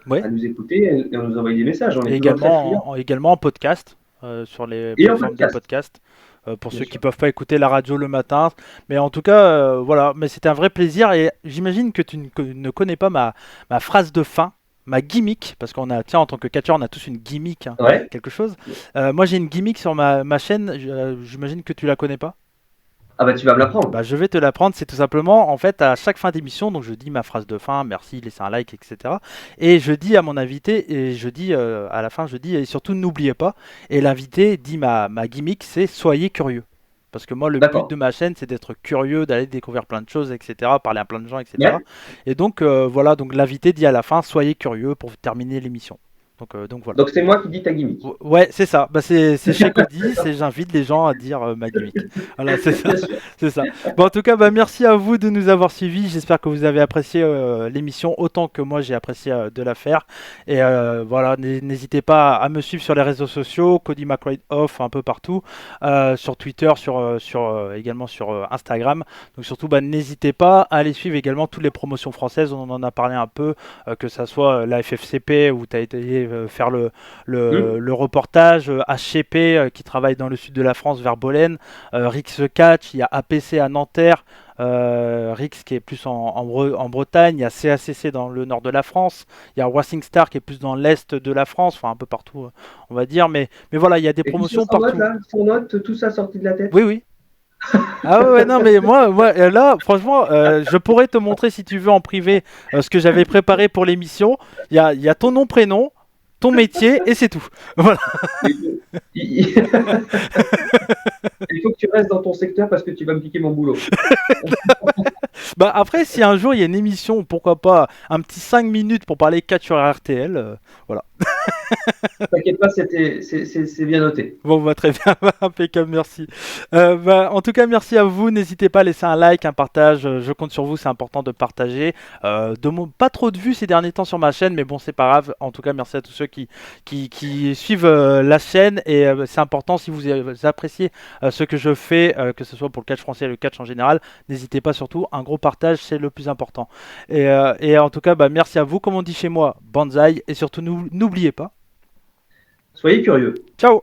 Ouais. à nous écouter et à nous envoyer des messages. On Et est toujours très friands. également en podcast, sur les Et en plateformes de podcast, podcast, pour bien ceux qui sûr. peuvent pas écouter la radio le matin. Mais en tout cas, voilà. Mais c'était un vrai plaisir et j'imagine que tu ne connais pas ma phrase de fin, ma gimmick, parce tiens, en tant que catcheur, on a tous une gimmick, hein, Ouais. quelque chose. Moi, j'ai une gimmick sur ma chaîne. J'imagine que tu la connais pas. Ah bah tu vas me l'apprendre. Bah, je vais te l'apprendre, c'est tout simplement, en fait, à chaque fin d'émission, donc je dis ma phrase de fin, merci, laissez un like, etc. Et je dis à mon invité, et je dis à la fin, je dis, et surtout n'oubliez pas, et l'invité dit ma gimmick, c'est soyez curieux. Parce que moi, le but D'accord. de ma chaîne, c'est d'être curieux, d'aller découvrir plein de choses, etc., parler à plein de gens, etc. Ouais. Et donc, voilà, donc l'invité dit à la fin, soyez curieux pour terminer l'émission. Donc voilà. Donc c'est moi qui dis ta gimmick. Ouais, c'est ça. Bah, c'est chez Cody, j'invite les gens à dire ma gimmick. Voilà, c'est ça. Bien sûr. C'est ça. Bon, en tout cas, bah, merci à vous de nous avoir suivis. J'espère que vous avez apprécié l'émission autant que moi j'ai apprécié de la faire. Et voilà, n'hésitez pas à me suivre sur les réseaux sociaux, Cody McRae Off un peu partout, sur Twitter, également sur Instagram. Donc surtout, bah, n'hésitez pas à aller suivre également toutes les promotions françaises. On en a parlé un peu, que ça soit la FFCP où tu as été faire le reportage, HCP qui travaille dans le sud de la France vers Bolène, Rix Catch, il y a APC à Nanterre, Rix qui est plus en Bretagne, il y a CACC dans le nord de la France, il y a Racing Star qui est plus dans l'est de la France, enfin un peu partout on va dire, mais voilà, il y a des Et tout ça promotions sans note partout. là, sans note, tout ça sorti de la tête. Oui, oui. Ah ouais, non, mais moi là, franchement, je pourrais te montrer si tu veux en privé ce que j'avais préparé pour l'émission. Il y a ton nom, prénom, ton métier et c'est tout. Voilà. Il il- il faut que tu restes dans ton secteur parce que tu vas me piquer mon boulot. Bah après, si un jour il y a une émission, pourquoi pas un petit 5 minutes pour parler catch sur RTL, voilà. T'inquiète pas, c'est bien noté. Bon, bah très bien, impeccable, merci. Bah, en tout cas, merci à vous. N'hésitez pas à laisser un like, un partage. Je compte sur vous, c'est important de partager. Pas trop de vues ces derniers temps sur ma chaîne, mais bon, c'est pas grave. En tout cas, merci à tous ceux qui suivent la chaîne. Et c'est important si vous appréciez ce que je fais, que ce soit pour le catch français et le catch en général. N'hésitez pas surtout, un gros partage, c'est le plus important. Et en tout cas, bah, merci à vous. Comme on dit chez moi, banzai. Et surtout, n'oubliez pas. Soyez curieux. Ciao!